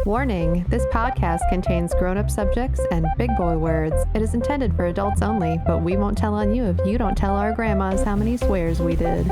Warning, this podcast contains grown-up subjects and big boy words. It is intended for adults only, but we won't tell on you if you don't tell our grandmas how many swears we did.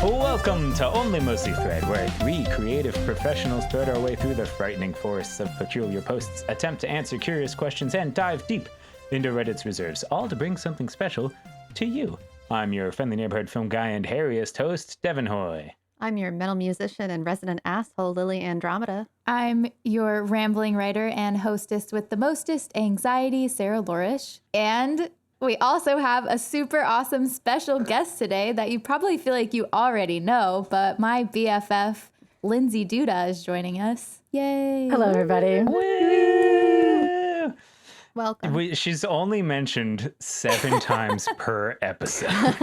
Welcome to Only Mostly Thread, where three creative professionals thread our way through the frightening forests of peculiar posts, attempt to answer curious questions, and dive deep into Reddit's reserves, all to bring something special to you. I'm your friendly neighborhood film guy and hairiest host, Devin Hoy. I'm your metal musician and resident asshole, Lily Andromeda. I'm your rambling writer and hostess with the mostest anxiety, Sarah Lorish. And we also have a super awesome special guest today that you probably feel like you already know, but my BFF, Lindsey Duda, is joining us. Yay. Hello, everybody. Woo! Welcome. She's only mentioned 7 times per episode.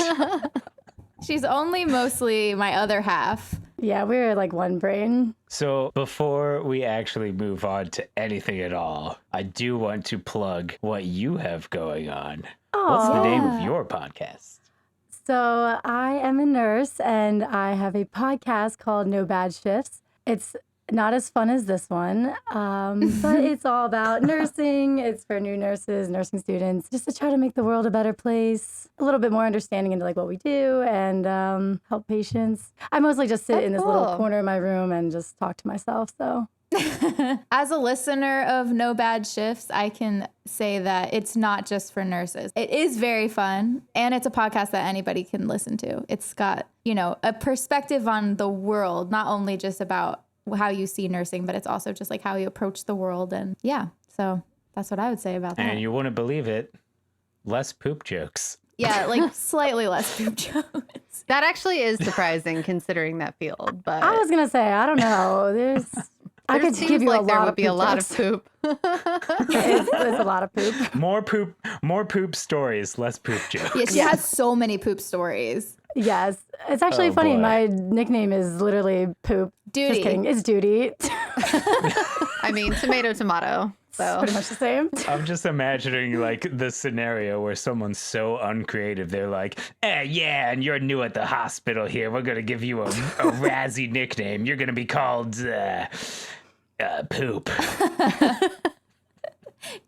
She's only mostly my other half. Yeah, we're like one brain. So before we actually move on to anything at all, I do want to plug what you have going on. What's the name of your podcast? So I am a nurse and I have a podcast called No Bad Shifts. It's not as fun as this one, but it's all about nursing. It's for new nurses, nursing students, just to try to make the world a better place, a little bit more understanding into like what we do and help patients. I mostly just sit in this little corner of my room and just talk to myself. So As a listener of No Bad Shifts, I can say that it's not just for nurses. It is very fun, and it's a podcast that anybody can listen to. It's got, a perspective on the world, not only just about how you see nursing, but it's also just like how you approach the world. And yeah, so that's what I would say about that. And you wouldn't believe it, less poop jokes. Yeah, like slightly less poop jokes. That actually is surprising considering that field, but I was going to say, I don't know. I could give you like a there lot would of be a poop lot jokes. of poop. It's a lot of poop. More poop stories, less poop jokes. Yeah, she has so many poop stories. Yes. It's actually Oh, funny. boy. My nickname is literally Poop. Duty. Just kidding. It's Duty. I mean, tomato. So Pretty much the same. I'm just imagining like the scenario where someone's so uncreative. They're like, yeah, and you're new at the hospital here. We're going to give you a razzy nickname. You're going to be called Poop.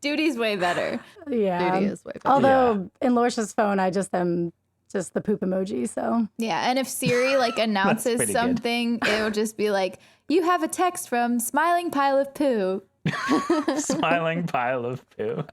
Duty's way better. Yeah. Duty is way better. Although in Lorcia's phone, I just am just the poop emoji. So Yeah, and if Siri announces pretty good. something, it will just be like, you have a text from Smiling Pile of Poo. Smiling pile of poo.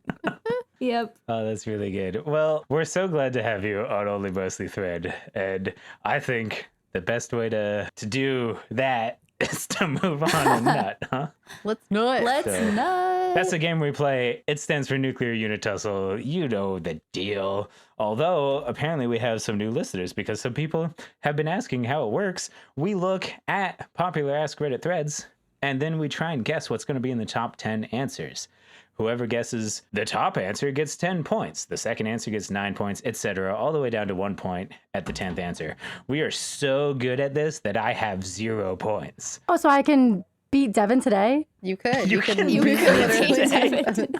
Yep. Oh, that's really good. Well, we're so glad to have you on Only Mostly Thread. And I think the best way to do that is to move on and nut, huh? let's nut. Let's So, nut. That's the game we play. It stands for Nuclear Unit Tussle. You know the deal. Although, apparently we have some new listeners because some people have been asking how it works. We look at popular Ask Reddit threads, and then we try and guess what's going to be in the top 10 answers. Whoever guesses the top answer gets 10 points. The second answer gets 9 points, etc., all the way down to 1 point at the 10th answer. We are so good at this that I have 0 points. Oh, so I can beat Devin today? You could. You can You beat could me beat today. Devin today.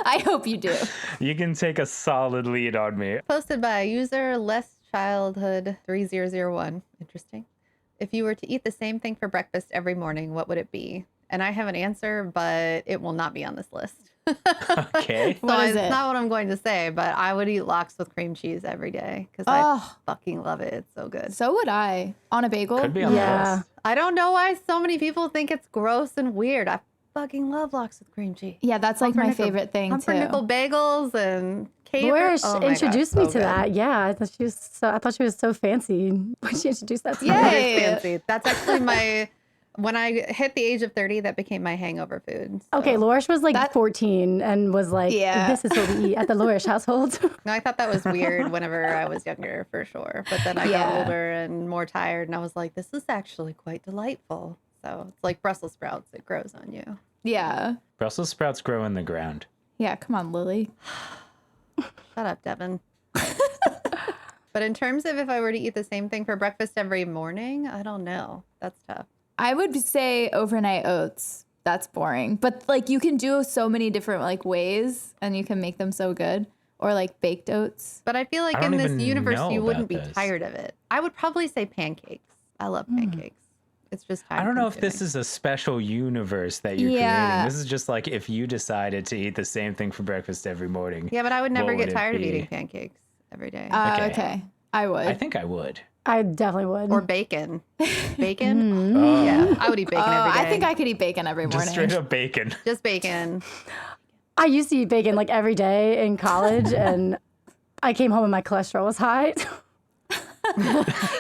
I hope you do. You can take a solid lead on me. Posted by user Less Childhood 3001. Interesting. If you were to eat the same thing for breakfast every morning, what would it be? And I have an answer, but it will not be on this list. Okay. So What is it's it? not what I'm going to say, but I would eat lox with cream cheese every day because I fucking love it. It's so good. So would I. On a bagel? Could be on the Yeah. list. I don't know why so many people think it's gross and weird. I fucking love lox with cream cheese. Yeah, that's like my favorite thing too. Pumpernickel bagels and cater. Laura Oh my God, introduced me so to good. that. Yeah, I thought she was so fancy when she introduced that to me. It Yay. is fancy. That's actually when I hit the age of 30, that became my hangover food. So. Okay, Lorish was like 14 and was like, Yeah. this is what we eat at the Lorish household. No, I thought that was weird whenever I was younger, for sure. But then I got older and more tired, and I was like, this is actually quite delightful. So it's like Brussels sprouts. It grows on you. Yeah. Brussels sprouts grow in the ground. Yeah, come on, Lily. Shut up, Devin. But in terms of if I were to eat the same thing for breakfast every morning, I don't know. That's tough. I would say overnight oats. That's boring. But like you can do so many different like ways and you can make them so good. Or like baked oats. But I feel like I don't in this even universe, know you wouldn't about be this. tired of it. I would probably say pancakes. I love pancakes. It's just time I don't know if consuming. this is a special universe that you're Yeah. creating. This is just like if you decided to eat the same thing for breakfast every morning. Yeah, but I would never what get would it tired of be? eating pancakes every day. Okay. I would. I think I would. I definitely would. Or bacon. Bacon? Yeah, I would eat bacon every day. I think I could eat bacon every morning. Just straight up bacon. Just bacon. I used to eat bacon like every day in college, and I came home and my cholesterol was high.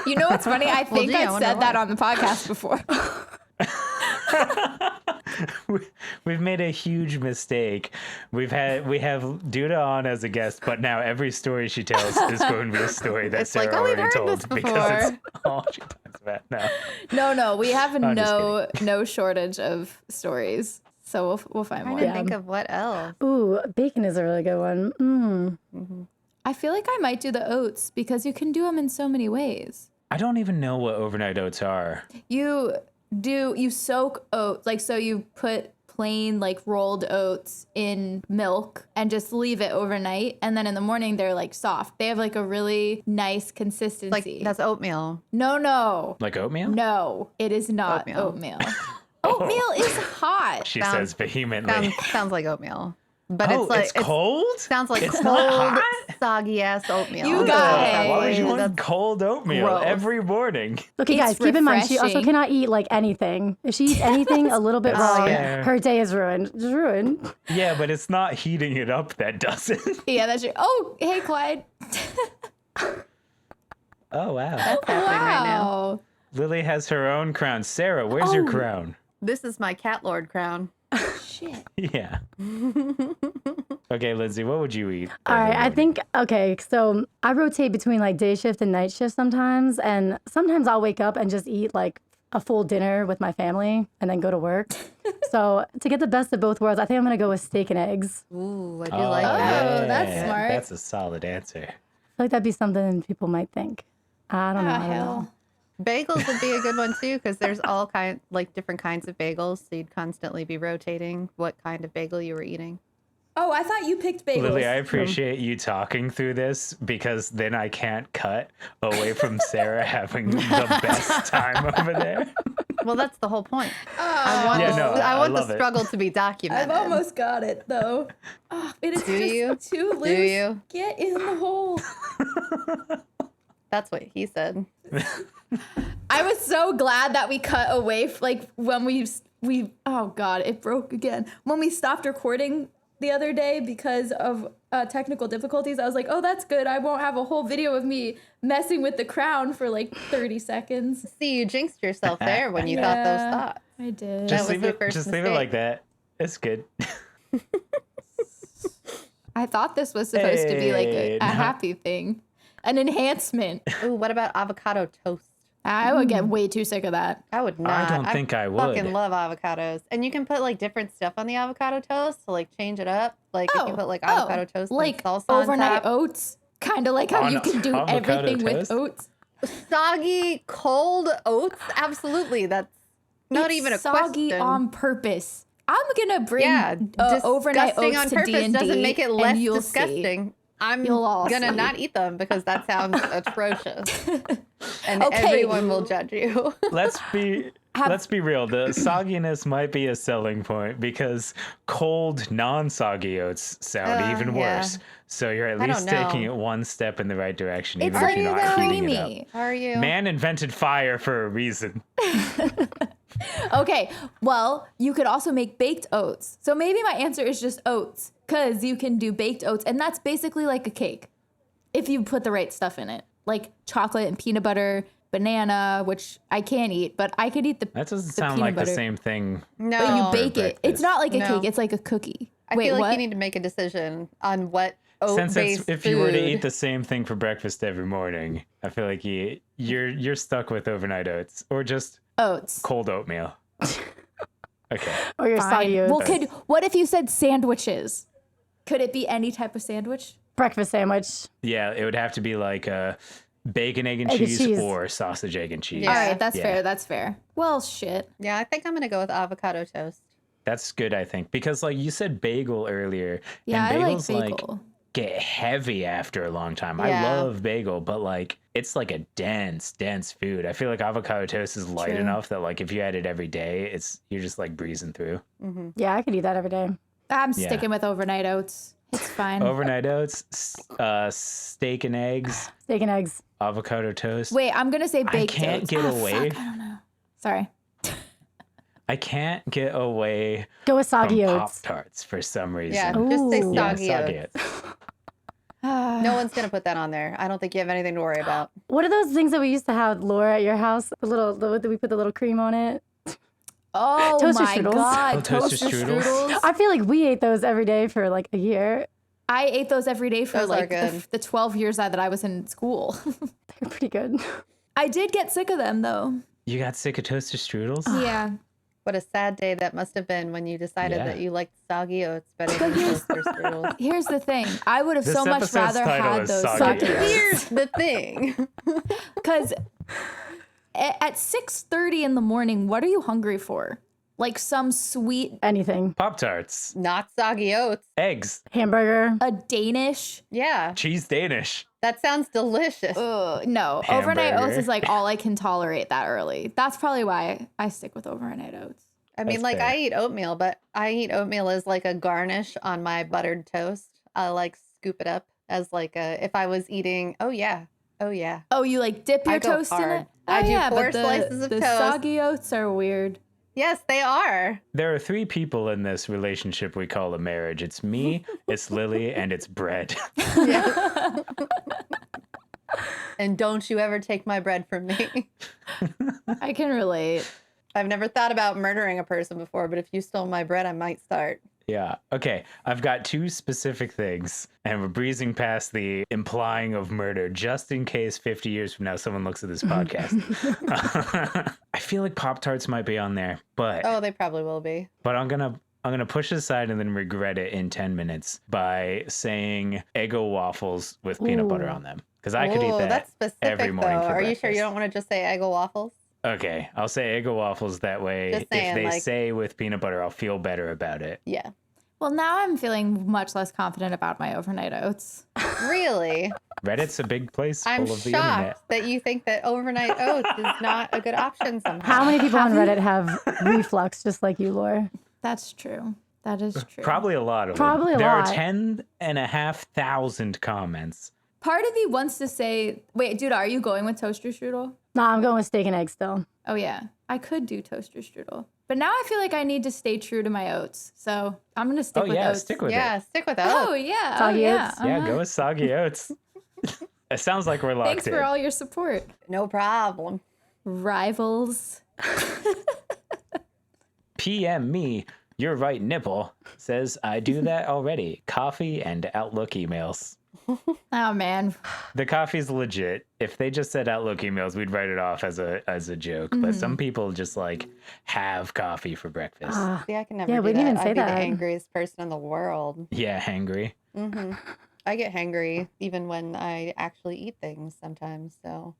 You know what's funny? I think gee, I I wonder said that why. on the podcast before. We've made a huge mistake. We have Duda on as a guest, but now every story she tells is going to be a story that It's Sarah like, oh, we've already heard told this because it's all she talks about now. No, we have I'm just no shortage of stories. So we'll find I'm more. trying to think of what else. Ooh, bacon is a really good one. I feel like I might do the oats because you can do them in so many ways. I don't even know what overnight oats are. You soak oats, like so you put plain like rolled oats in milk and just leave it overnight, and then in the morning they're like soft. They have like a really nice consistency. Like, that's oatmeal. No, Like oatmeal? no, it is not Oatmeal. oatmeal. Oatmeal is hot. She Sounds- says vehemently. Sounds like oatmeal. But Oh, it's like, it's cold? sounds like It's cold, not hot? soggy ass oatmeal. You guys. Why would you That's- want cold oatmeal gross. every morning? Okay, It's guys, keep in mind she also refreshing. cannot eat like anything. If she eats anything a little bit That's wrong, fair. her day is ruined. Just ruined. Yeah, but it's not heating it up that does it. Yeah, that's your. Oh, hey, Clyde. Oh, wow. That's happening right now. Wow. Lily has her own crown. Sarah, where's your Oh. crown? This is my cat lord crown. Shit. Yeah. Okay, Lindsay, what would you eat? All every right, I morning? think, okay, so I rotate between like day shift and night shift sometimes. And sometimes I'll wake up and just eat like a full dinner with my family and then go to work. So to get the best of both worlds, I think I'm going to go with steak and eggs. Ooh, I do Oh, like Oh, that. that's smart. That's a solid answer. I feel like that'd be something people might think. I don't know. I don't know. Hell. Bagels would be a good one too, because there's all different kinds of bagels. So you'd constantly be rotating what kind of bagel you were eating. Oh, I thought you picked bagels. Lily, I appreciate you talking through this because then I can't cut away from Sarah having the best time over there. Well, that's the whole point. I want, Yeah, no, I want love the it. struggle to be documented. I've almost got it though. Oh, it is Do just you? too loose. Do you? Get in the hole. That's what he said. I was so glad that we cut away, like when we oh god, it broke again. When we stopped recording the other day because of technical difficulties, I was like, oh, that's good. I won't have a whole video of me messing with the crown for like 30 seconds. See, you jinxed yourself there when you thought those Yeah. thoughts. I did. That Just was leave your it. first Just leave it mistake. like that. It's good. I thought this was supposed to be like Hey, a no. happy thing, an enhancement. Ooh, what about avocado toast? I would get way too sick of that. I would not. don't think I would. fucking love avocados. And you can put like different stuff on the avocado toast to like change it up. Like if you put like avocado toast like and salsa on overnight top. oats, kind of like how On you can do avocado everything toast? with oats. Soggy cold oats? Absolutely. That's not It's even a soggy question. on purpose. I'm gonna bring Yeah, overnight disgusting oats on to purpose D&D, doesn't make it less and you'll disgusting. I'm You'll all gonna see. not eat them because that sounds atrocious, and Okay. everyone will judge you. Let's be real. The sogginess might be a selling point because cold, non-soggy oats sound even yeah. worse. So you're at I least don't taking know. it one step in the right direction, It's even like if you're not heating it up. creamy. Are you? Man invented fire for a reason. Okay, well, you could also make baked oats. So maybe my answer is just oats, because you can do baked oats, and that's basically like a cake if you put the right stuff in it, like chocolate and peanut butter, banana, which I can't eat, but I could eat the. That doesn't the sound peanut like butter. the same thing. No, But you for bake it. It's breakfast. not like a No. cake. It's like a cookie. I Wait, feel like what? you need to make a decision on what Since oat-based it's, if you were to eat food- the same thing for breakfast every morning, I feel like you're stuck with overnight oats or just Oats. cold oatmeal. Okay. Or your Fine. soggy oats. Well, what if you said sandwiches? Could it be any type of sandwich? Breakfast sandwich. Yeah, it would have to be like bacon, egg, and Egg and cheese, cheese. or sausage, egg, and cheese. Yeah. All right, that's Yeah. fair. That's fair. Well, shit. Yeah, I think I'm going to go with avocado toast. That's good, I think, because like you said bagel earlier, Yeah, and I like bagels bagel. get heavy after a long time. I Yeah. love bagel, but like it's like a dense food. I feel like avocado toast is light True. enough that like if you had it every day, you're just like breezing through. Mm-hmm. Yeah, I could eat that every day. I'm Yeah. sticking with overnight oats. It's fine. Overnight oats, steak and eggs, Steak and eggs. avocado toast. Wait, I'm gonna say baked can't oats. get Ah, away. Fuck, I don't know. Sorry. I can't get away Go with from soggy Pop oats. Tarts for some reason. Yeah, just say Ooh. Yeah, soggy soggy oats. oats. No one's going to put that on there. I don't think you have anything to worry about. What are those things that we used to have, Laura, at your house? We put the little cream on it. Oh Toaster my strudels. god, Oh, toaster toaster strudels. strudels. I feel like we ate those every day for like a year. I ate those every day for Those are like good. the 12 years that I was in school. They're pretty good. I did get sick of them though. You got sick of toaster strudels? Yeah. What a sad day that must have been when you decided Yeah. that you liked soggy oats better than toaster strudels. Here's the thing. I would have This so much episode's rather title had is those Soggy soggy Oats. oats. Here's the thing. Because at 6:30 in the morning, what are you hungry for? Like some sweet, Anything. Pop Tarts, Not soggy oats. eggs, Hamburger. a Danish? Yeah, cheese Danish. that sounds delicious. No, overnight oats Hamburger. is like all I can tolerate that early. That's probably why I stick with overnight oats. I mean, That's like fair. I eat oatmeal, but I eat oatmeal as like a garnish on my buttered toast. I like scoop it up as like a, if I was eating, oh yeah. Oh, you like dip your I go toast in hard. it? I Oh, do yeah, 4 but slices of the toast. soggy oats are weird. Yes, they are. There are 3 people in this relationship we call a marriage. It's me, it's Lily, and it's bread. Yeah. And don't you ever take my bread from me. I can relate. I've never thought about murdering a person before, but if you stole my bread, I might start. Yeah. Okay. I've got 2 specific things, and we're breezing past the implying of murder just in case 50 years from now someone looks at this podcast. I feel like Pop Tarts might be on there, but Oh, they probably will be. I'm gonna push it aside and then regret it in 10 minutes by saying Eggo waffles with peanut butter Ooh. on them, because I could eat Whoa, that that's specific, every morning though. for Are you breakfast. sure you don't want to just say Eggo waffles? Okay, I'll say Eggo waffles that way. Just saying, if they like- say with peanut butter, I'll feel better about it. Yeah. Well, now I'm feeling much less confident about my overnight oats. Really? Reddit's a big place I'm full of the internet. shocked that you think that overnight oats is not a good option somehow. How many people on Reddit have reflux just like you, Laura? That's true. That is true. Probably a lot of Probably them. a There lot. are 10,500 comments. Part of me wants to say, wait, dude, are you going with toaster strudel? Nah, I'm going with steak and eggs still. Oh, yeah. I could do toaster strudel. But now I feel like I need to stay true to my oats. So I'm going to stick Oh with yeah, oats. stick with Yeah, it. stick with oats. Oh, yeah. Soggy yeah. oats? Yeah, uh-huh. go with soggy oats. It sounds like we're locked Thanks in. for all your support. No problem. Rivals. PM me, your right nipple says I do that already. Coffee and Outlook emails. Oh, man. The coffee's legit. If they just said Outlook emails, we'd write it off as a joke. But some people just like have coffee for breakfast. Ah, See, I can never Yeah, do we didn't that. even say I'd be that. the angriest person in the world. Yeah, hangry. Hmm I get hangry even when I actually eat things sometimes. So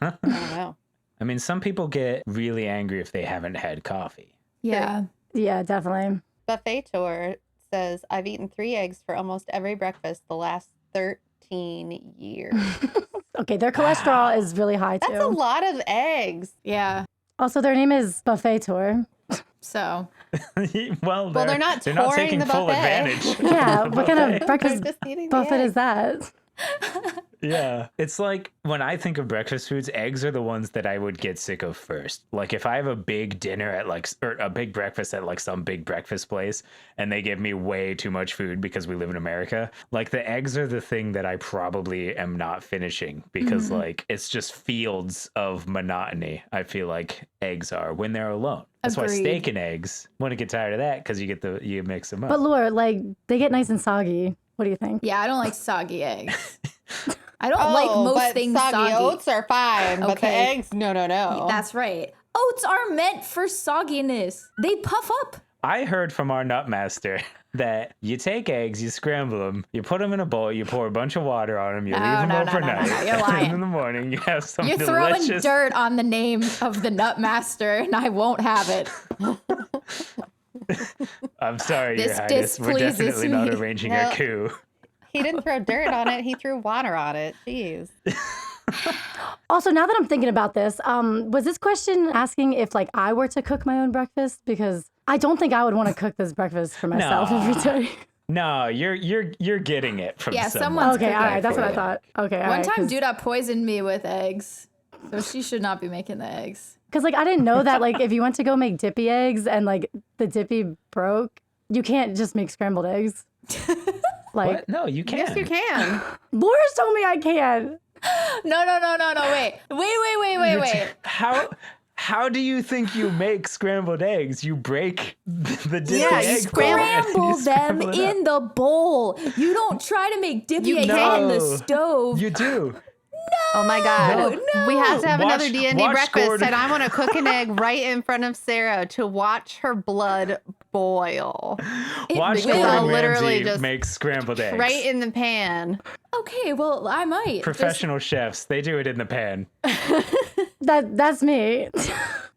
I don't know. I mean, some people get really angry if they haven't had coffee. Yeah. yeah, definitely. Buffet Tour says, I've eaten 3 eggs for almost every breakfast the last 13 years. Okay, their cholesterol is really high too. That's a lot of eggs. Yeah. Also, their name is Buffet Tour. So Well, they're not they're touring taking the full buffet. advantage. Yeah, what kind of They're breakfast just eating the buffet eggs. is that? Yeah. It's like when I think of breakfast foods, eggs are the ones that I would get sick of first. Like if I have a big dinner at like, or a big breakfast at like some big breakfast place and they give me way too much food because we live in America, like the eggs are the thing that I probably am not finishing because like it's just fields of monotony. I feel like eggs are when they're alone. That's why Agreed. steak and eggs, want to get tired of that because you mix them up. But Laura, like they get nice and soggy. What do you think? yeah, I don't like soggy eggs. I don't like most but things soggy oats are fine, but the Okay. eggs, no. That's right. Oats are meant for sogginess. They puff up. I heard from our nut master that you take eggs, you scramble them, you put them in a bowl, you pour a bunch of water on them, you leave them overnight. No. You're And lying. in the morning, you have some You're delicious... throwing dirt on the name of the nut master, and I won't have it. I'm sorry, This Your Highness. We're displeases definitely not me. arranging No. a coup. He didn't throw dirt on it. He threw water on it. Jeez. Also, now that I'm thinking about this, was this question asking if like I were to cook my own breakfast? Because I don't think I would want to cook this breakfast for myself Nah. every day. No, you're getting it from Yeah, someone. someone's Okay, all cooking right, that's for what I you. thought. Okay, all One right, time, Duda poisoned me with eggs, so she should not be making the eggs. because like I didn't know that like if you went to go make dippy eggs and like the dippy broke, you can't just make scrambled eggs. Like What? No, you can't. Yes, you can. Laura's told me I can. No. Wait. How do you think you make scrambled eggs? You break the dippy Yeah, you egg scramble bowl and you Scramble them scramble it up. in the bowl. You don't try to make dippy eggs on the No. stove. You do. Oh my God. No. We have to have another Watch- D&D watch breakfast, Gordon. and I want to cook an egg right in front of Sarah to watch her blood boil. Watch will Gordon literally Ramsay just make scrambled eggs. Right in the pan. Okay, well, I might. Professional chefs, they do it in the pan. That's me.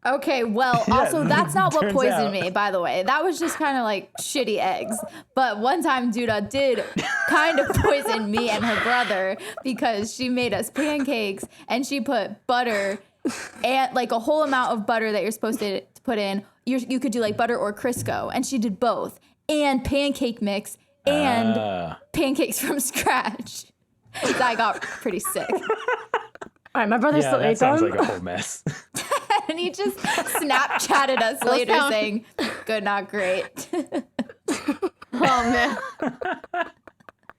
Okay, well, also, that's not what turns poisoned out. me, by the way. That was just kind of like shitty eggs. But one time, Duda did kind of poison me and her brother because she made us pancakes and she put butter and like a whole amount of butter that you're supposed to put in. You could do like butter or Crisco, and she did both, and pancake mix and pancakes from scratch. So I got pretty sick. All right, my brother Yeah, still that ate sounds them. like a whole mess. And he just Snapchatted us later sound- saying, good, not great. Oh, man.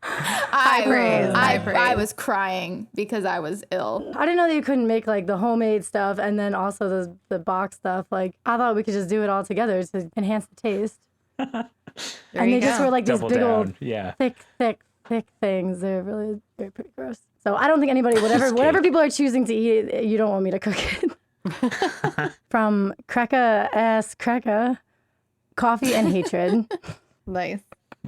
High praise. I was crying because I was ill. I didn't know that you couldn't make like the homemade stuff and then also the box stuff. Like I thought we could just do it all together to enhance the taste. There And you they just go. were like these Double big down. old Yeah. thick things. They're really very pretty gross. So I don't think anybody, whatever cake. people are choosing to eat, you don't want me to cook it. From Krekka, Coffee and Hatred. Nice.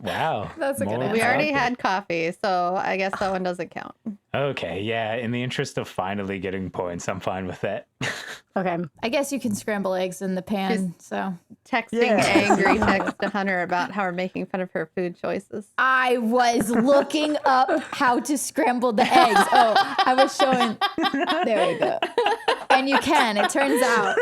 Wow. That's a good More answer. We already coffee. had coffee, so I guess that one doesn't count. Okay, yeah. In the interest of finally getting points, I'm fine with that. Okay. I guess you can scramble eggs in the pan. So Texting Yeah. angry text to Hunter about how we're making fun of her food choices. I was looking up how to scramble the eggs. Oh, I was showing. There you go. And you can. It turns out.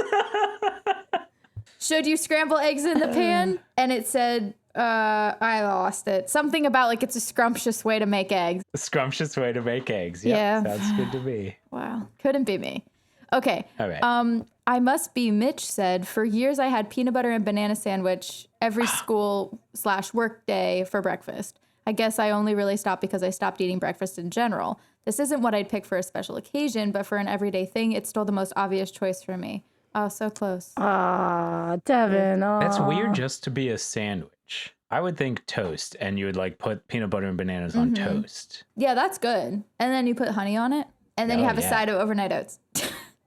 Should you scramble eggs in the pan? And it said, I lost it. Something about like it's a scrumptious way to make eggs. A scrumptious way to make eggs. Yep, Yeah. sounds good to me. Wow. Couldn't be me. Okay. All right. I must be Mitch said, for years I had peanut butter and banana sandwich every school/work day for breakfast. I guess I only really stopped because I stopped eating breakfast in general. This isn't what I'd pick for a special occasion, but for an everyday thing, it's still the most obvious choice for me. Oh, so close. Ah, Devin. That's aw. weird just to be a sandwich. I would think toast, and you would like put peanut butter and bananas on toast. Yeah, that's good. And then you put honey on it, and then you Oh, have a yeah. side of overnight oats.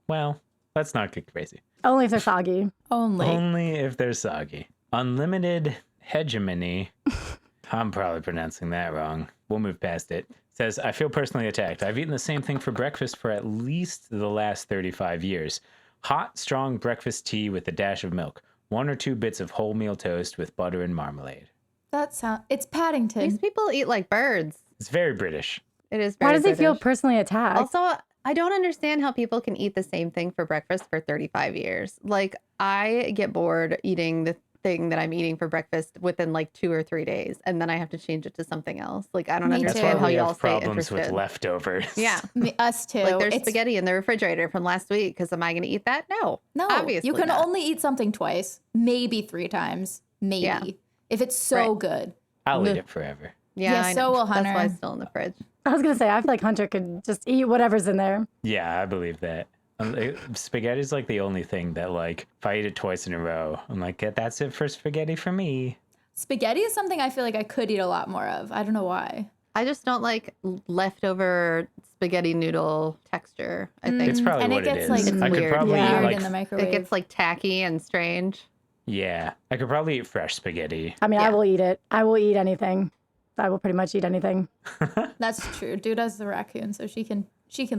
Well, let's not get crazy. Only if they're soggy. Only if they're soggy. Unlimited hegemony. I'm probably pronouncing that wrong. We'll move past it. Says, I feel personally attacked. I've eaten the same thing for breakfast for at least the last 35 years. Hot, strong breakfast tea with a dash of milk. 1 or 2 bits of wholemeal toast with butter and marmalade. It's Paddington. These people eat like birds. It's very British. It is very Why does he feel British. personally attacked? Also, I don't understand how people can eat the same thing for breakfast for 35 years. Like, I get bored eating the thing that I'm eating for breakfast within like 2 or 3 days, and then I have to change it to something else. Like, I don't Me That's too. why understand how we y'all have stay problems with interested. leftovers. Yeah. Us too. Like, there's It's- spaghetti in the refrigerator from last week, because am I going to eat that? No. No, Obviously you can not. only eat something twice, maybe 3 times, maybe. Yeah. If it's so Right. good. I'll eat it forever. Yeah, I so know. will That's why Hunter. it's still in the fridge. I was going to say, I feel like Hunter could just eat whatever's in there. Yeah, I believe that. Spaghetti's like the only thing that, like, if I eat it twice in a row, I'm like, "Yeah, that's it for spaghetti for me." Spaghetti is something I feel like I could eat a lot more of. I don't know why. I just don't like leftover spaghetti noodle texture, I think. It's probably and it what it gets, is. like, I could weird. probably Yeah. eat, Weird like, in the microwave. It gets like tacky and strange. Yeah, I could probably eat fresh spaghetti. I mean, Yeah. I will eat it. I will eat anything. I will pretty much eat anything. That's true. Duda's the raccoon, so she can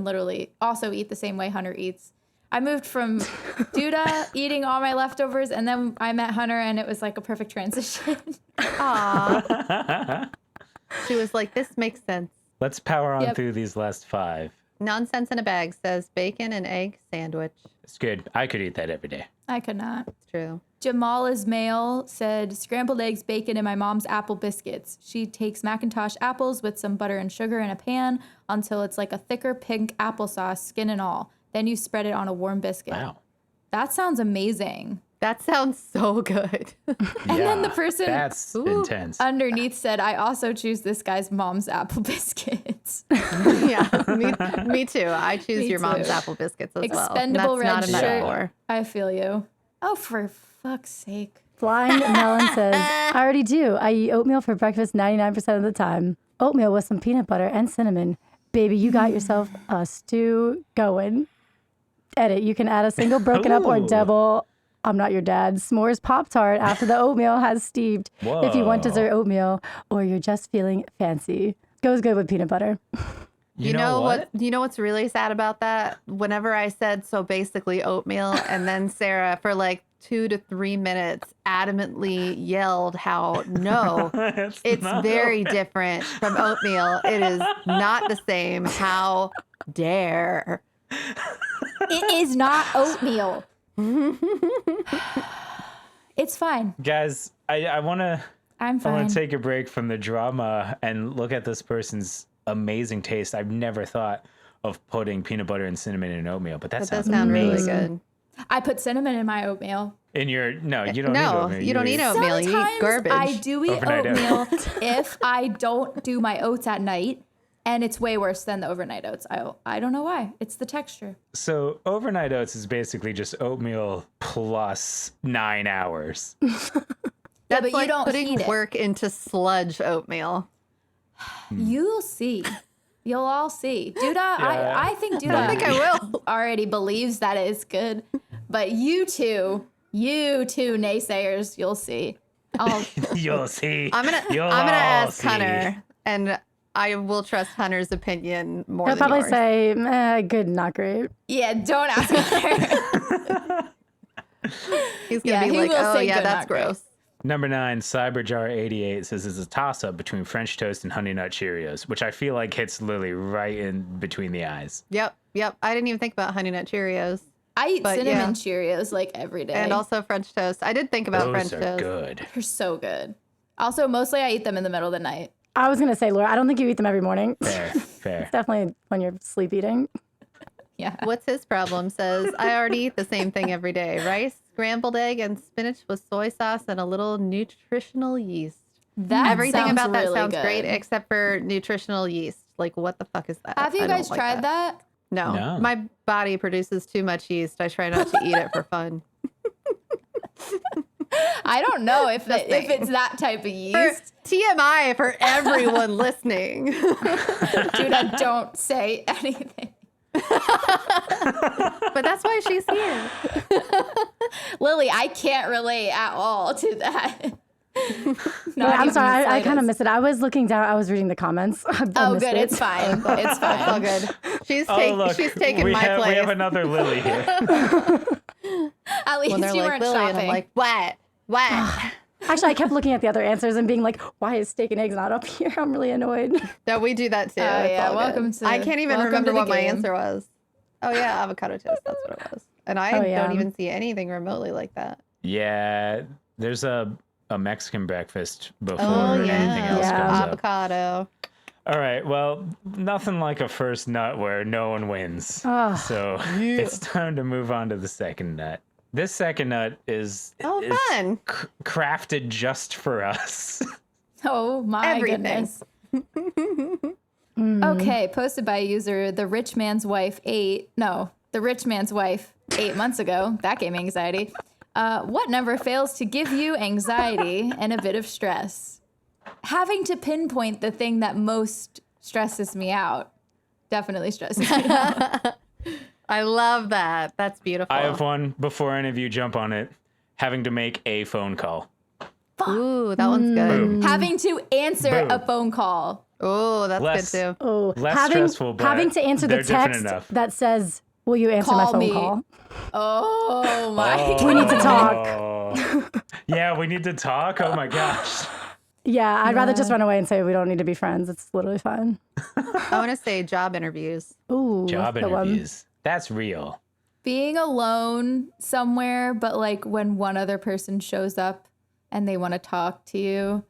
literally also eat the same way Hunter eats. I moved from Duda eating all my leftovers, and then I met Hunter, and it was like a perfect transition. Aw. She was like, this makes sense. Let's power on Yep. through these last 5. Nonsense in a Bag says bacon and egg sandwich. It's good. I could eat that every day. I could not. It's true. Jamal Ismail said scrambled eggs, bacon, and my mom's apple biscuits. She takes Macintosh apples with some butter and sugar in a pan until it's like a thicker pink applesauce, skin and all. Then you spread it on a warm biscuit. Wow. That sounds amazing. That sounds so good. And then the person That's intense. underneath said, I also choose this guy's mom's apple biscuits. Yeah, me too. I choose Me your mom's too. apple biscuits as well. Expendable And red that's not a shirt. metaphor. I feel you. Oh, for fuck's sake. Flying Melon says, I already do. I eat oatmeal for breakfast 99% of the time. Oatmeal with some peanut butter and cinnamon. Baby, you got yourself a stew going. Edit, you can add a single broken up or Ooh. double, I'm not your dad, s'mores Pop-Tart after the oatmeal has steeped. If you want Whoa. dessert oatmeal or you're just feeling fancy. Goes good with peanut butter. You know what? You know what's really sad about that? Whenever I said so basically oatmeal, and then Sarah for like 2 to 3 minutes adamantly yelled how no, it's not very different from oatmeal. It is not the same. How dare? It is not oatmeal. It's fine. Guys, I want to I'm fine. take a break from the drama and look at this person's amazing taste. I've never thought of putting peanut butter and cinnamon in oatmeal, but that That does sounds sound really amazing. good. I put cinnamon in my oatmeal. In your no, you don't need No, oatmeal. you don't eat need oatmeal. You eat Sometimes garbage. I do eat Overnight oatmeal if I don't do my oats at night, and it's way worse than the overnight oats. I don't know why. It's the texture. So overnight oats is basically just oatmeal plus 9 hours. That's but you like don't putting heat it. work into sludge oatmeal. You'll see. You'll all see. Duda, Yeah. I think Duda I think I will. already believes that it is good. But you two naysayers, you'll see. You'll see. I'm gonna You'll ask see. Hunter, and I will trust Hunter's opinion more He'll than probably yours. say, good, not great. Yeah, don't ask her. He's gonna Yeah, be he like, will "Oh say yeah, good, that's not great." gross." Number 9, Cyberjar88 says it's a toss-up between French toast and Honey Nut Cheerios, which I feel like hits Lily right in between the eyes. Yep. I didn't even think about Honey Nut Cheerios I eat But cinnamon yeah. Cheerios like every day. and also French toast. I did think about Those French are toast. good. they're so good. Also, mostly I eat them in the middle of the night. I was going to say, Laura, I don't think you eat them every morning. Fair. Definitely when you're sleep eating. Yeah. What's his problem? Says I already eat the same thing every day: rice, scrambled egg, and spinach with soy sauce and a little nutritional yeast. That Everything sounds about that really sounds good. great except for nutritional yeast. Like, what the fuck is that? Have you I don't guys like tried that? No. No. My body produces too much yeast. I try not to eat it for fun. I don't know if Just if saying. it's that type of For yeast. TMI for everyone listening. Dude, I don't say anything. But that's why she's here. Lily, I can't relate at all to that. But I'm sorry, I kind of missed it. I was looking down. I was reading the comments. I Oh, missed good. it. It's fine. It's All fine. good. She's Look, she's taking we my have, place. We have another Lily here. At least when they're you like weren't Lily, shopping. and I'm like, what? Actually, I kept looking at the other answers and being like, why is steak and eggs not up here? I'm really annoyed. No, we do that too. Oh, It's yeah, all good. welcome to- I can't even welcome remember to the what my game. answer was. Oh yeah, avocado toast. That's what it was. And I Oh, yeah. don't even see anything remotely like that. Yeah, there's a Mexican breakfast before Oh anything yeah, else Yeah. comes up. avocado. All right, well, nothing like a first nut where no one wins. Oh, So it's time to move on to the second nut. This second nut is, Oh, is fun. crafted just for us. Oh my Everything. goodness. Okay, posted by user the rich man's wife 8 months ago. That gave me anxiety. What number fails to give you anxiety and a bit of stress? Having to pinpoint the thing that most stresses me out definitely stresses me out. I love that. That's beautiful. I have one before any of you jump on it. having to make a phone call. Ooh, that one's good. Boom. Having to answer Boom. a phone call. Oh, that's Less- good too. Oh, Less stressful, but having to answer the they're different text enough. that says, "Will you answer my Call phone me." call?" Oh my God. We need to talk. Yeah, we need to talk. Oh my gosh. Yeah, I'd rather just run away and say we don't need to be friends. It's literally fine. I want to say job interviews. Ooh, Job that's the one. interviews. That's real. Being alone somewhere, but like when one other person shows up and they want to talk to you,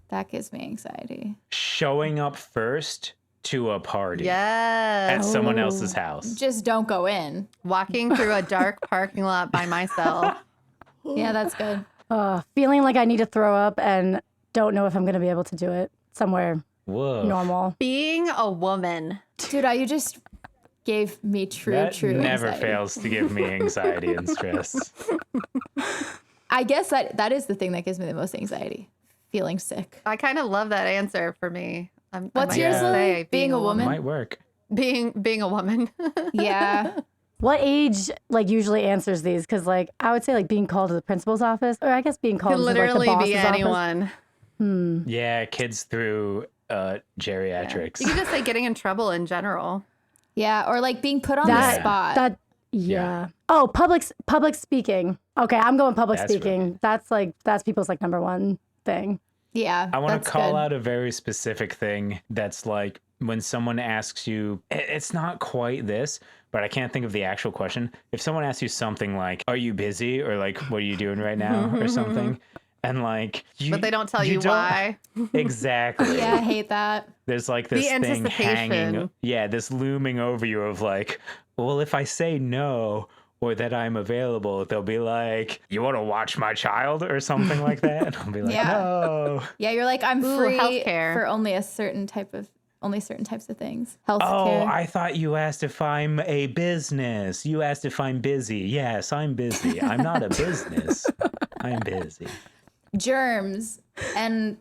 that gives me anxiety. Showing up first to a party at Yes. someone else's house. Just don't go in. Walking through a dark parking lot by myself. Yeah, that's good. Feeling like I need to throw up and don't know if I'm going to be able to do it somewhere Whoa. normal. Being a woman. Dude, you just gave me true That never anxiety. fails to give me anxiety and stress. I guess that is the thing that gives me the most anxiety. Feeling sick. I kind of love that answer for me. I What's might yours, just Lily? say Being a woman? Might work. Being a woman. Yeah. What age like usually answers these? Because like I would say like being called to the principal's office, or I guess being called Could to like the literally boss's be office. anyone. Yeah, kids through geriatrics. You could just say getting in trouble in general. Yeah. Or like being put on That the spot. that yeah. Oh, public speaking. Okay, I'm going public That's speaking. That's people's like number one thing. yeah. I want that's to call good. out a very specific thing that's like when someone asks you, it's not quite this, but I can't think of the actual question. If someone asks you something like, "Are you busy?" or like, "What are you doing right now?" or something, and like, But they don't tell you don't- why. Exactly. Yeah, I hate that. There's like this thing hanging, anticipation. yeah, this looming over you of like, well, if I say no or that I'm available, they'll be like, "You want to watch my child?" or something like that. And I'll be like, Yeah. "No." Yeah, you're like, I'm Ooh, free healthcare. for only certain types of things. Oh, Healthcare. I thought you asked if I'm a business. You asked if I'm busy. Yes, I'm busy. I'm not a business. I'm busy. Germs and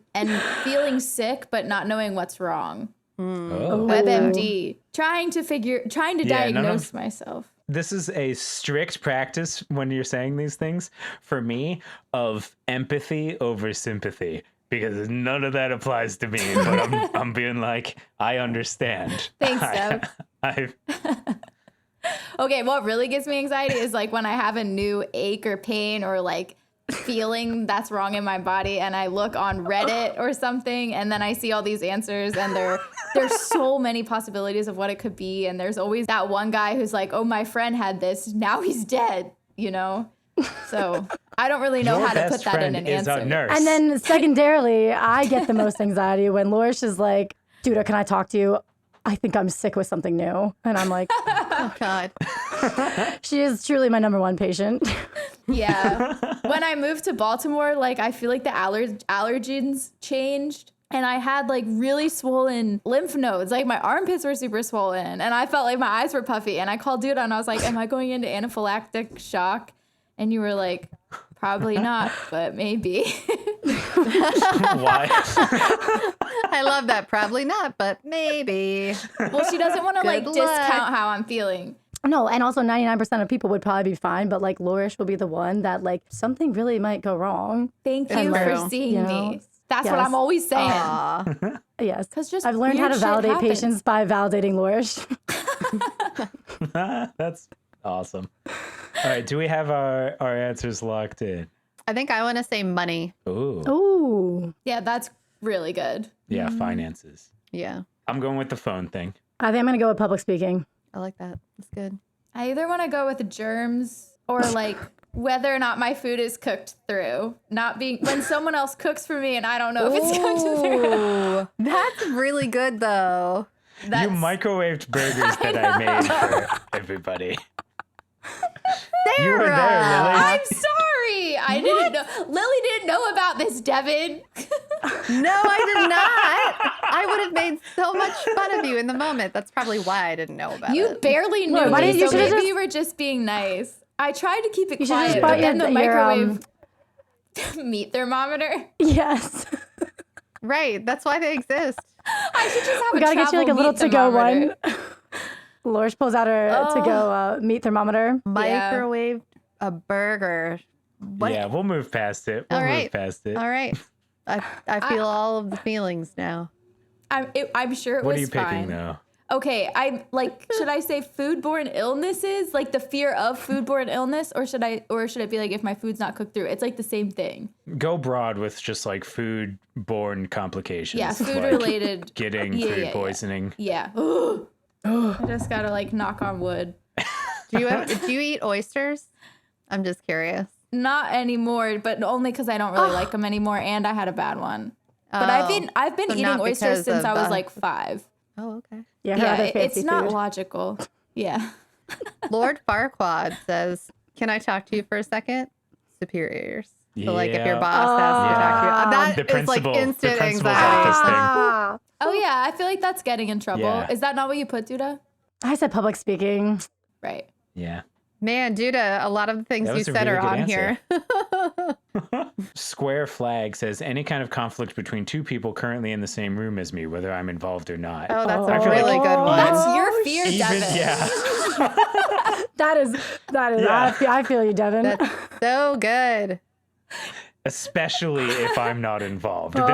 feeling sick but not knowing what's wrong. Oh. WebMD. Trying to Yeah, none diagnose of- myself. This is a strict practice when you're saying these things for me of empathy over sympathy because none of that applies to me. But I'm being like, I understand. Thanks, Deb. I Okay, what really gives me anxiety is like when I have a new ache or pain or like feeling that's wrong in my body and I look on Reddit or something and then I see all these answers and there's so many possibilities of what it could be and there's always that one guy who's like, "Oh, my friend had this, now he's dead," you know? So I don't really know Your how to best put that in friend an is answer. a nurse. And then secondarily, I get the most anxiety when Lorish is like, "Duda, can I talk to you? I think I'm sick with something new." And I'm like, Oh God. she is truly my number one patient. Yeah. When I moved to Baltimore, like I feel like the allergens changed and I had like really swollen lymph nodes. Like my armpits were super swollen and I felt like my eyes were puffy and I called Duda and I was like, "Am I going into anaphylactic shock?" And you were like, "Probably not, but maybe." Why? I love that. Probably not, but maybe. Well, she doesn't want to like Good luck. discount how I'm feeling. No, and also 99% of people would probably be fine, but like Lorish will be the one that like something really might go wrong. Thank It's you true. for seeing You me. know, That's what yes. I'm always saying. Aw. Yes. 'Cause just I've learned how weird to shit validate happens. patients by validating Lorish. That's awesome. All right, do we have our answers locked in? I think I want to say money. Ooh. Ooh. Yeah, that's really good. Yeah, finances. Yeah, I'm going with the phone thing. I think I'm going to go with public speaking. I like that. That's good. I either want to go with the germs or like whether or not my food is cooked through. Not being when someone else cooks for me and I don't know if it's cooked through. Ooh, that's really good though. You That's, microwaved burgers that I made for everybody. Sarah! You were there, Lily. I'm sorry. I didn't know. Lily didn't know about this, Devin. No, I did not. I would have made so much fun of you in the moment. That's probably why I didn't know about You it. barely knew Why me, didn't you so should've maybe just- you were just being nice. I tried to keep it You should have quiet, just but bought then the your microwave meat thermometer. Yes. Right. That's why they exist. I should just have We a got to get you like a travel little meat to-go thermometer. one. Lorish pulls out her to-go meat thermometer. Microwave a burger. What? Yeah, we'll move past it. We'll All move right. past it. All right. I feel all of the feelings now. I'm sure it What was are you fine. picking though? Okay, I'm like, should I say foodborne illnesses, like the fear of foodborne illness, or should it be like if my food's not cooked through? It's like the same thing. Go broad with just like food-borne complications. Yeah, food like related. getting Yeah, food yeah. poisoning. Yeah. I just gotta like knock on wood. Do you eat oysters? I'm just curious. Not anymore, but only because I don't really like them anymore, and I had a bad one. But I've been So eating not oysters because since of I was the- like 5. Oh, okay. Yeah, her Yeah, other fancy it's not food. logical. Yeah. Lord Farquaad says, "Can I talk to you for a second?" Superiors. So like if your Yeah. boss has to talk to you, that The is like principal- the instant principal's anxiety. office thing. Ah. Oh yeah, I feel like that's getting in trouble. Yeah. Is that not what you put, Duda? I said public speaking. Right. Yeah. Man, Duda, a lot of the things That you was a said really are good on answer. here. Square flag says any kind of conflict between two people currently in the same room as me, whether I'm involved or not. Oh, that's I a feel like really good one. That's your fear, Even, Devin. yeah. That is. Yeah. I feel you, Devin. That's so good. Especially if I'm not involved. Then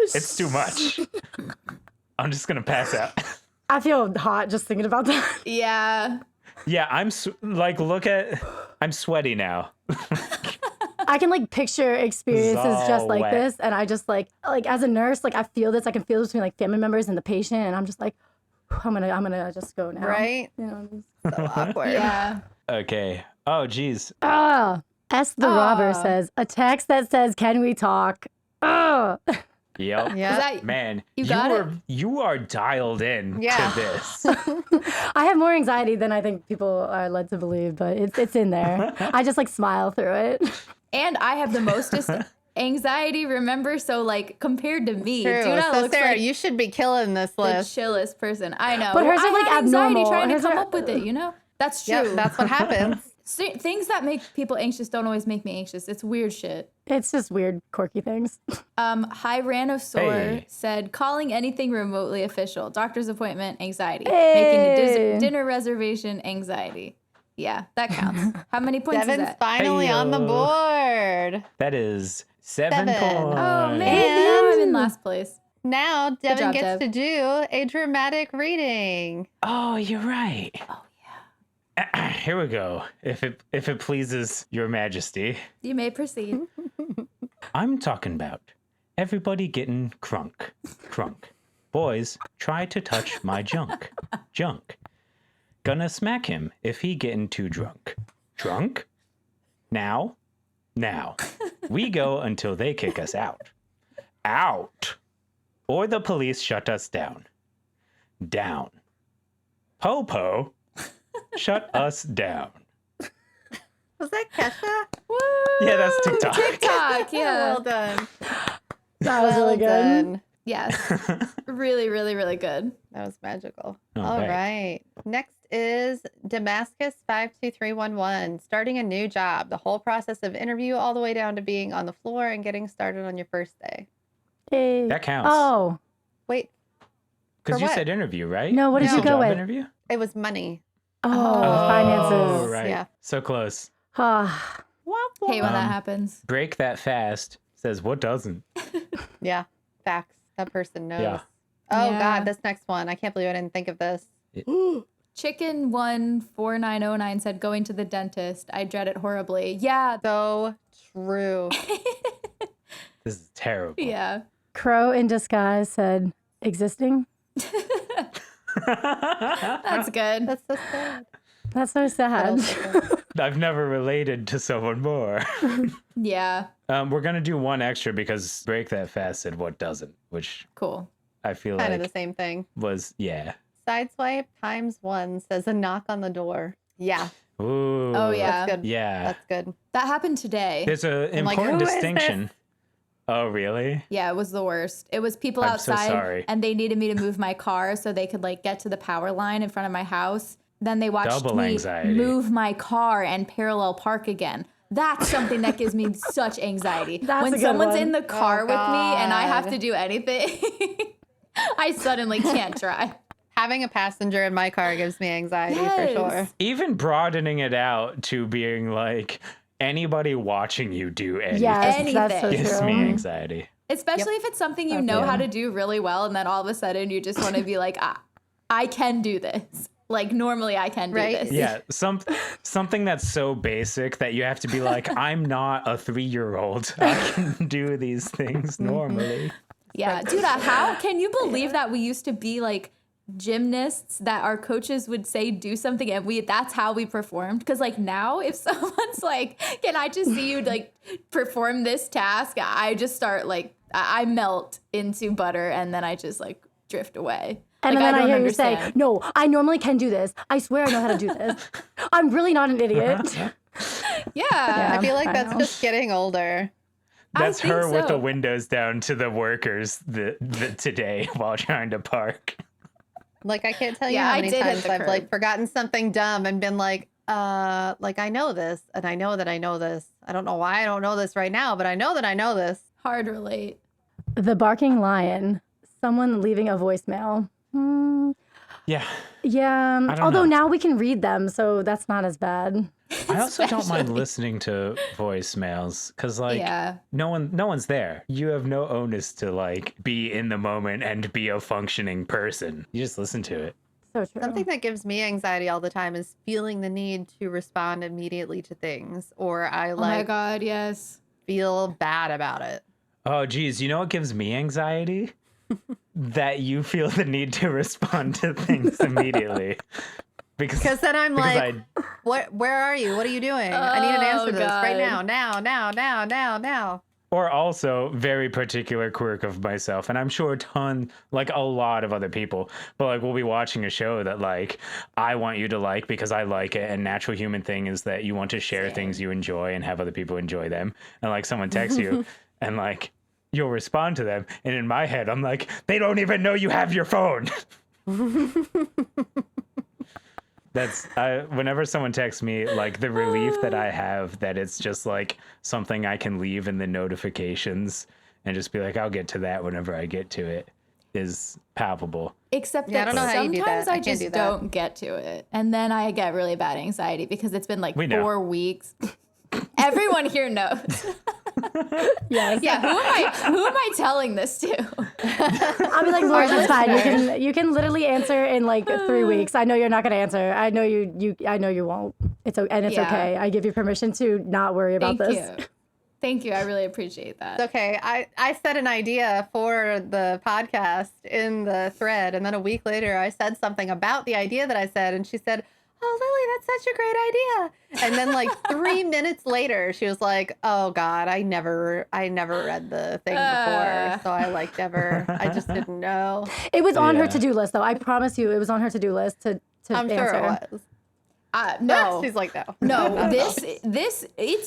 it's too much. I'm just gonna pass out. I feel hot just thinking about that. Yeah. Yeah, I'm sweaty now. I can like picture experiences just all like wet. this, and I just like as a nurse, like I feel this. I can feel this between like family members and the patient, and I'm just like, I'm gonna just go now. Right? You know. So awkward. Yeah. Okay. Oh, geez. S the robber says a text that says, "Can we talk?" Yep. Yeah. Is that Man, You got it? you are dialed in Yeah. to this. I have more anxiety than I think people are led to believe, but it's in there. I just like smile through it. and I have the mostest anxiety, remember? So like compared to me, True. Duda So looks Sarah, like you should be killing this the list. chillest person. I know. But hers I are, like, had anxiety abnormal. trying to Hers come are- up with it, you know? That's true. Yep, that's what happens. Things that make people anxious don't always make me anxious. It's weird shit. It's just weird, quirky things. Hyranosaur Hey. said, calling anything remotely official. Doctor's appointment, anxiety. Hey. Making a dinner reservation, anxiety. Yeah, that counts. How many points is Devin's that? finally on the board. That is 7 7. points. Oh, man. Now I'm in last place. Now Devin job, gets Dev. to do a dramatic reading. Oh, you're right. Oh, Here we go. If it pleases your majesty. You may proceed. I'm talking about everybody getting crunk. Boys, try to touch my junk. Gonna smack him if he getting too drunk. Drunk? Now? We go until they kick us out. Out. Or the police shut us down. Down. Po-po. Shut us down. Was that Kesha? Woo! Yeah, that's TikTok. TikTok, yeah. Well done. That was really good. Done. Yes. Really, really, really good. That was magical. All All right. right. Next is Damascus 52311. Starting a new job. The whole process of interview all the way down to being on the floor and getting started on your first day. Hey. That counts. Oh, Wait, Because for you what? said interview, right? No, what did you said go job with? Interview? it was money. finances. right. Yeah. So close. Ah, Hate when that Um, happens. Break that fast says what doesn't. Yeah. Facts. That person knows. Yeah. Oh Yeah. God, this next one. I can't believe I didn't think of this. Chicken 14909 said, going to the dentist. I dread it horribly. Yeah. So true. This is terrible. Yeah. Crow in disguise said, existing. That's good. That's so sad. That's so sad. I've never related to someone more. Yeah. We're gonna do one extra because break that fast said what doesn't, which Cool. I feel Kind of like the same thing. was Sideswipe ×1 says a knock on the door. Yeah. Ooh. Oh, yeah. That's good. Yeah. That's good. That happened today. There's an I'm like, important who is distinction. Oh, really? Yeah, it was the worst. It was people I'm so outside sorry. and they needed me to move my car so they could like get to the power line in front of my house. Then they watched Double me anxiety. move my car and parallel park again. That's something that gives me such anxiety. That's a when good someone's one. in the car Oh, with me and I have God. to do anything, I suddenly can't drive. Having a passenger in my car gives me anxiety Yes. for sure. Even broadening it out to being like anybody watching you do anything Yes, that's so Anything. gives true. me anxiety. Especially if it's something you know how to do really well, and then all of a sudden you just want to be like, I can do this. Like normally I can do Right? this. Yeah, something that's so basic that you have to be like, I'm not a 3-year-old. I can do these things normally. Yeah, dude, how can you believe that we used to be like gymnasts that our coaches would say do something and that's how we performed? Because like now if someone's like, can I just see you like perform this task, I just start like I melt into butter and then I just like drift away. And Like, then I don't hear understand. you say, no, I normally can do this. I swear I know how to do this. I'm really not an idiot. Yeah. I feel like I that's know. just getting older. That's think her with the so. windows down to the workers the today while trying to park. Like I can't tell you Yeah, how I many did hit times the I've like curb. forgotten something dumb and been like I know this and I know that I know this. I don't know why I don't know this right now, but I know that I know this. Hard relate. The barking lion. Someone leaving a voicemail. Yeah. Yeah. don't Although know. now we can read them, so that's not as bad. I also don't mind Especially- listening to voicemails because like Yeah. no one's there. You have no onus to like be in the moment and be a functioning person. You just listen to it. So true. Something that gives me anxiety all the time is feeling the need to respond immediately to things, or I Oh my like God, yes. feel bad about it. Oh geez, you know what gives me anxiety? That you feel the need to respond to things immediately. Because then I'm because like, what? Where are you? What are you doing? I need an answer to this right God. now. Or also very particular quirk of myself, and I'm sure like a lot of other people, but like we'll be watching a show that like I want you to like because I like it, and natural human thing is that you want to share things you enjoy and have other people enjoy them. And like someone texts you and like you'll respond to them, and in my head I'm like, they don't even know you have your phone. Whenever someone texts me, like the relief that I have that it's just like something I can leave in the notifications and just be like, I'll get to that whenever I get to it is palpable. Except Yeah, I that don't know how you do sometimes that. I I can't just do that. don't get to it. And then I get really bad anxiety because it's been like We know. 4 weeks. Everyone here knows. Yes. Yeah, who am I telling this to? I'll be like, Lord, it's fine. You can literally answer in like 3 weeks. I know you're not gonna answer. I know you won't. It's Yeah. okay. I give you permission to not worry about Thank this. you. Thank you. I really appreciate that. It's okay. I said an idea for the podcast in the thread, and then a week later I said something about the idea that I said, and she said, "Oh, Lily, that's such a great idea." And then like 3 minutes later, she was like, "Oh God, I never read the thing before, so I like I just didn't know." It was on her Yeah. to-do list, though. I promise you, it was on her to-do list to I'm answer. sure it was. No. She's like, no. No,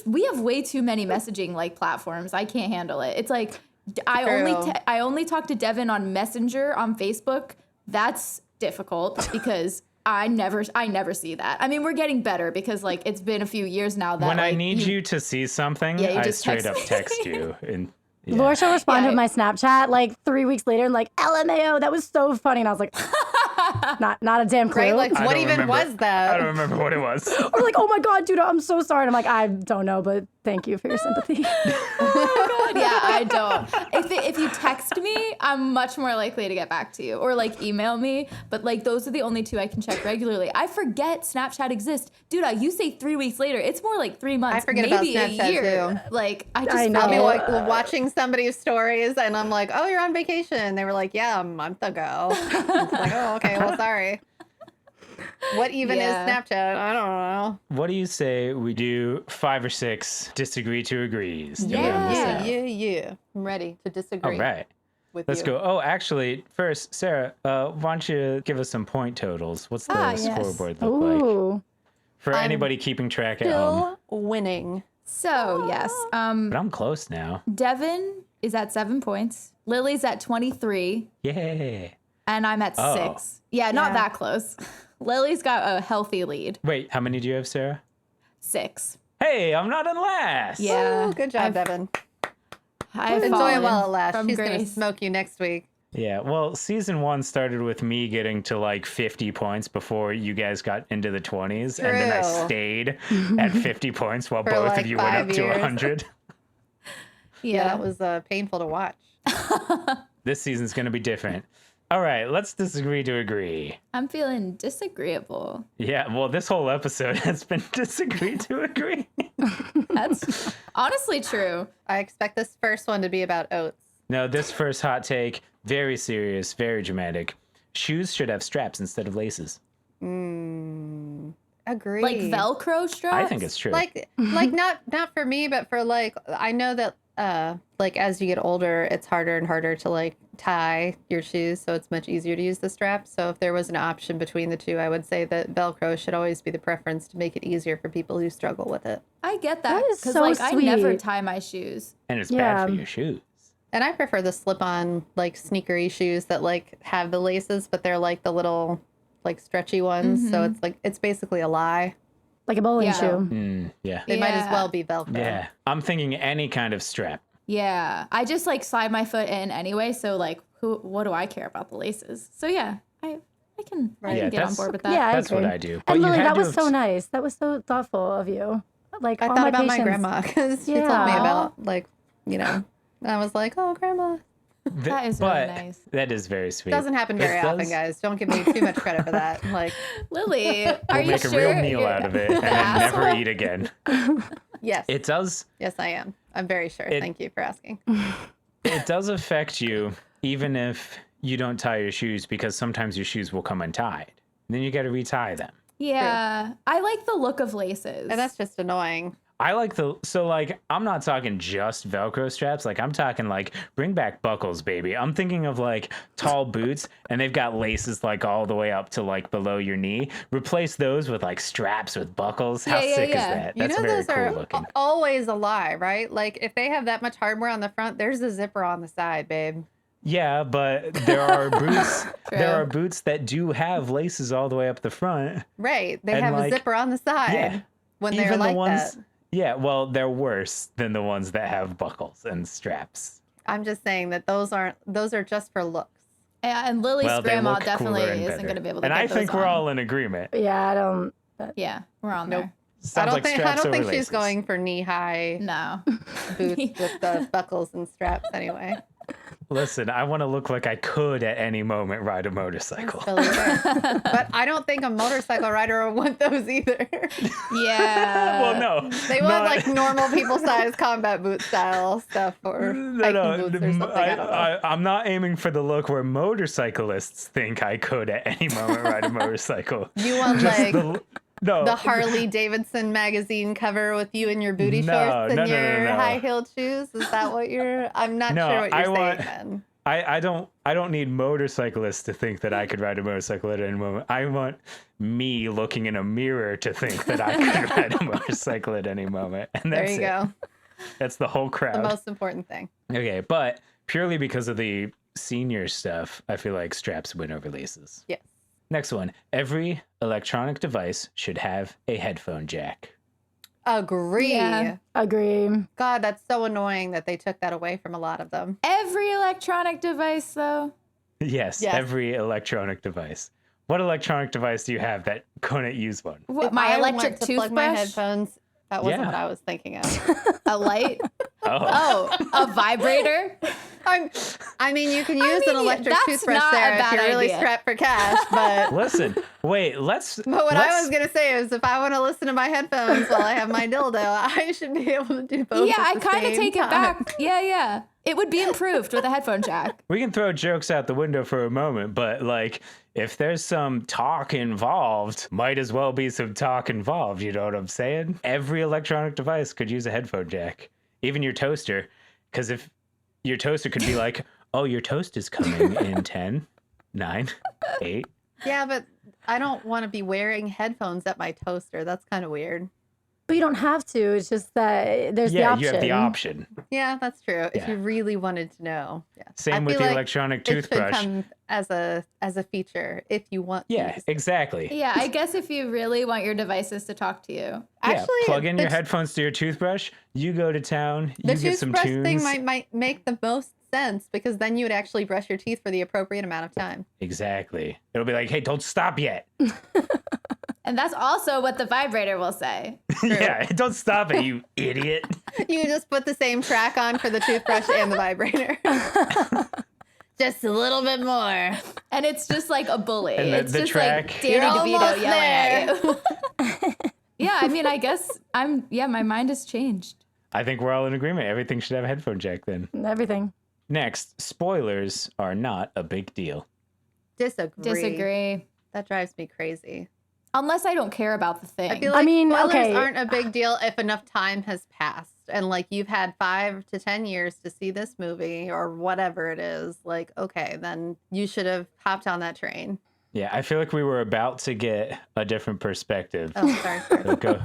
we have way too many messaging like platforms. I can't handle it. It's like I True. only talk to Devin on Messenger on Facebook. That's difficult because I never see that. I mean, we're getting better because like it's been a few years now that When I like, need you to see something, Yeah, you I just straight text up me. text you. And yeah. Laura shall respond Yeah. to my Snapchat like 3 weeks later and like, LMAO, that was so funny. And I was like, not a damn clue. Right? Like, I what don't even remember- was that? I don't remember what it was. Or like, oh my God, dude, I'm so sorry. And I'm like, I don't know, but thank you for your sympathy. Yeah, I don't. If you text me, I'm much more likely to get back to you or like email me. But like those are the only two I can check regularly. I forget Snapchat exists, dude. You say 3 weeks later. It's more like 3 months. I forget about maybe Snapchat, a year. too. Like I just I know. I'll be forget. like watching somebody's stories, and I'm like, "Oh, you're on vacation." They were like, "Yeah, a month ago." It's like, "Oh, okay. Well, sorry." What even Yeah. is Snapchat? I don't know. What do you say we do 5 or 6 disagree to agrees? to round this Yeah. out? Yeah. I'm ready to disagree. All right. With Let's you. go. Oh, actually, first, Sarah, why don't you give us some point totals? What's the yes. scoreboard look like Ooh. for I'm anybody keeping track at home? Still winning. So yes, But I'm close now. Devin is at 7 points. Lily's at 23, Yeah. and I'm at Oh. 6. Yeah, not Yeah. that close. Lily's got a healthy lead. Wait, how many do you have, Sarah? 6. Hey, I'm not in last. Yeah. Ooh, good job, Devin. I've Enjoy it fallen while it lasts. from She's gonna grace. smoke you next week. Yeah, well, season 1 started with me getting to like 50 points before you guys got into the 20s, and then I True. stayed at 50 points while For, both like, of you went up 5 to years. 100. Yeah, that was painful to watch. This season's going to be different. All right, let's disagree to agree. I'm feeling disagreeable. Yeah, well, this whole episode has been disagree to agree. That's honestly true. I expect this first one to be about oats. No, this first hot take, very serious, very dramatic. Shoes should have straps instead of laces. Agree. Like Velcro straps? I think it's true. like not for me, but for like, I know that like as you get older, it's harder and harder to like tie your shoes, so it's much easier to use the strap. So if there was an option between the two, I would say that Velcro should always be the preference to make it easier for people who struggle with it. I get that. That is Because so like I never sweet. tie my shoes. And it's Yeah. bad for your shoes. And I prefer the slip-on like sneakery shoes that like have the laces, but they're like the little like stretchy ones. So it's like it's basically a lie. Like a bowling Yeah. shoe. Yeah. They might as Yeah. well be Velcro. Yeah. I'm thinking any kind of strap. Yeah. I just like slide my foot in anyway, so like what do I care about the laces? So yeah, I can Right. Yeah, get on that's- board with that. Yeah, I That's what agree. I do. And you Lily, had that to was have- so nice. That was so thoughtful of you. Like I all thought about my patients- grandma because she told me Yeah. about like, you know, and I was like, oh, grandma. That is really but nice. that is very sweet. Doesn't happen very It often, does- guys. Don't give me too much credit for that. Like, Lily, are We'll you make sure? a real meal you're- out of it and then asshole? never eat again. yes. It does Yes, I am. I'm very sure. Thank you for asking. it does affect you even if you don't tie your shoes, because sometimes your shoes will come untied. Then you got to retie them. Yeah. I like the look of laces. And that's just annoying. I like like, I'm not talking just Velcro straps. Like, I'm talking like, bring back buckles, baby. I'm thinking of like tall boots and they've got laces like all the way up to like below your knee. Replace those with like straps with buckles. How Yeah, yeah, sick yeah. is that? You That's know, very those cool are looking. always a lie, right? Like, if they have that much hardware on the front, there's a zipper on the side, babe. Yeah, but there are boots. True. There are boots that do have laces all the way up the front. Right. They And, have like, a zipper on the side yeah. when they're like that. Yeah, well, they're worse than the ones that have buckles and straps. I'm just saying that those are just for looks. Yeah, and Lily's Well, they grandma look definitely cooler and isn't better. going to be able to And get I think those we're on. all in agreement. Yeah, I don't. Yeah, we're on Nope. there. Sounds like I straps don't over think she's laces. going for knee-high No. boots with the buckles and straps anyway. Listen, I want to look like I could at any moment ride a motorcycle. Totally fair. But I don't think a motorcycle rider would want those either. Yeah. Well, no. They want like normal people-size combat boot style stuff or hiking boots or something. I don't know. I'm not aiming for the look where motorcyclists think I could at any moment ride a motorcycle. You want Just like no. the Harley Davidson magazine cover with you in your booty No, shorts and no, no, your no. high-heeled shoes? Is that what you're? I'm not No, sure what I you're want- saying, man. I don't need motorcyclists to think that I could ride a motorcycle at any moment. I want me looking in a mirror to think that I could ride a motorcycle at any moment. And There that's you it. go. That's the whole The crowd. most important thing. Okay, but purely because of the senior stuff, I feel like straps win over laces. Yes. Next one. Every electronic device should have a headphone jack. Agree. Yeah. Agree. God, that's so annoying that they took that away from a lot of them. Every electronic device, though. Yes, Yes. every electronic device. What electronic device do you have that couldn't use one? What, If my I electric want to plug my toothbrush, headphones. That wasn't Yeah. what I was thinking of. a light. Oh, Oh, a vibrator. I mean, you can use an mean, electric that's toothbrush not a there if bad you're really idea. strapped for cash. But listen. Wait, let's. but what let's, I was gonna say is, if I want to listen to my headphones while I have my dildo, I should be able to do both. Yeah, at I the kind of same take it time. back. Yeah, yeah. It would be improved with a headphone jack. We can throw jokes out the window for a moment, but like, if there's some talk involved, might as well be some talk involved. You know what I'm saying? Every electronic device could use a headphone jack, even your toaster. Because if your toaster could be like, oh, your toast is coming in 10, 9, 8. Yeah, but I don't want to be wearing headphones at my toaster. That's kind of weird. But you don't have to. It's just that there's the Yeah, option. you have the option. Yeah, that's true. If Yeah. you really wanted to know. Yeah. I Same with feel the like electronic it should toothbrush. come as a feature if you want. to Yeah, use it. exactly. Yeah, I guess if you really want your devices to talk to you. Actually, plug in the your headphones to your toothbrush. You go to town. The You get some toothbrush tunes. thing might make the most sense because then you would actually brush your teeth for the appropriate amount of time. Exactly. It'll be like, hey, don't stop yet. And that's also what the vibrator will say. Yeah, don't stop it, you idiot. You just put the same track on for the toothbrush and the vibrator. Just a little bit more. And it's just like a bully. And It's the just track. like Danny You're DeVito almost yelling there. at you. Yeah, I mean, I guess my mind has changed. I think we're all in agreement. Everything should have a headphone jack then. Everything. Next, spoilers are not a big deal. Disagree. That drives me crazy. Unless I don't care about the thing. I feel like spoilers okay. aren't a big deal if enough time has passed and like you've had 5 to 10 years to see this movie or whatever it is. Like, okay, then you should have hopped on that train. Yeah, I feel like we were about to get a different perspective. Oh, sorry. So go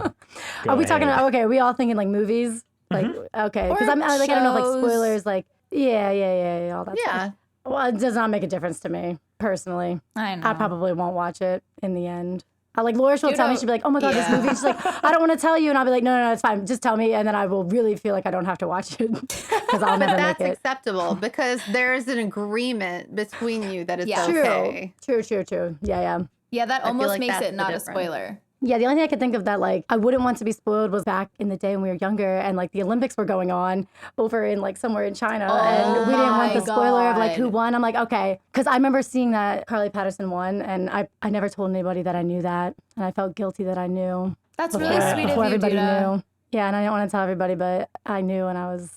Are we talking ahead. about, okay, are we all thinking like movies? Like, okay. Because Or I'm like, I don't know if like shows. spoilers, like, yeah, all that Yeah. stuff. Well, it does not make a difference to me, personally. I know. I probably won't watch it in the end. Like Laura, she'll You tell me, don't- she'll be like, oh my God, this yeah. movie. She's like, I don't want to tell you. And I'll be like, no, it's fine. Just tell me. And then I will really feel like I don't have to watch it because I'll But never that's make it. acceptable because there's an agreement between you that it's Yeah. okay. True. Yeah. Yeah, that feel almost like makes that's it the not a difference. spoiler. Yeah, the only thing I could think of that like I wouldn't want to be spoiled was back in the day when we were younger and like the Olympics were going on over in like somewhere in China and we didn't want the my spoiler of like who God. won. I'm like, okay. Because I remember seeing that Carly Patterson won and I never told anybody that I knew that. And I felt guilty that I knew. That's before, really sweet before of you, everybody Duda. knew. Yeah, and I didn't want to tell everybody, but I knew and I was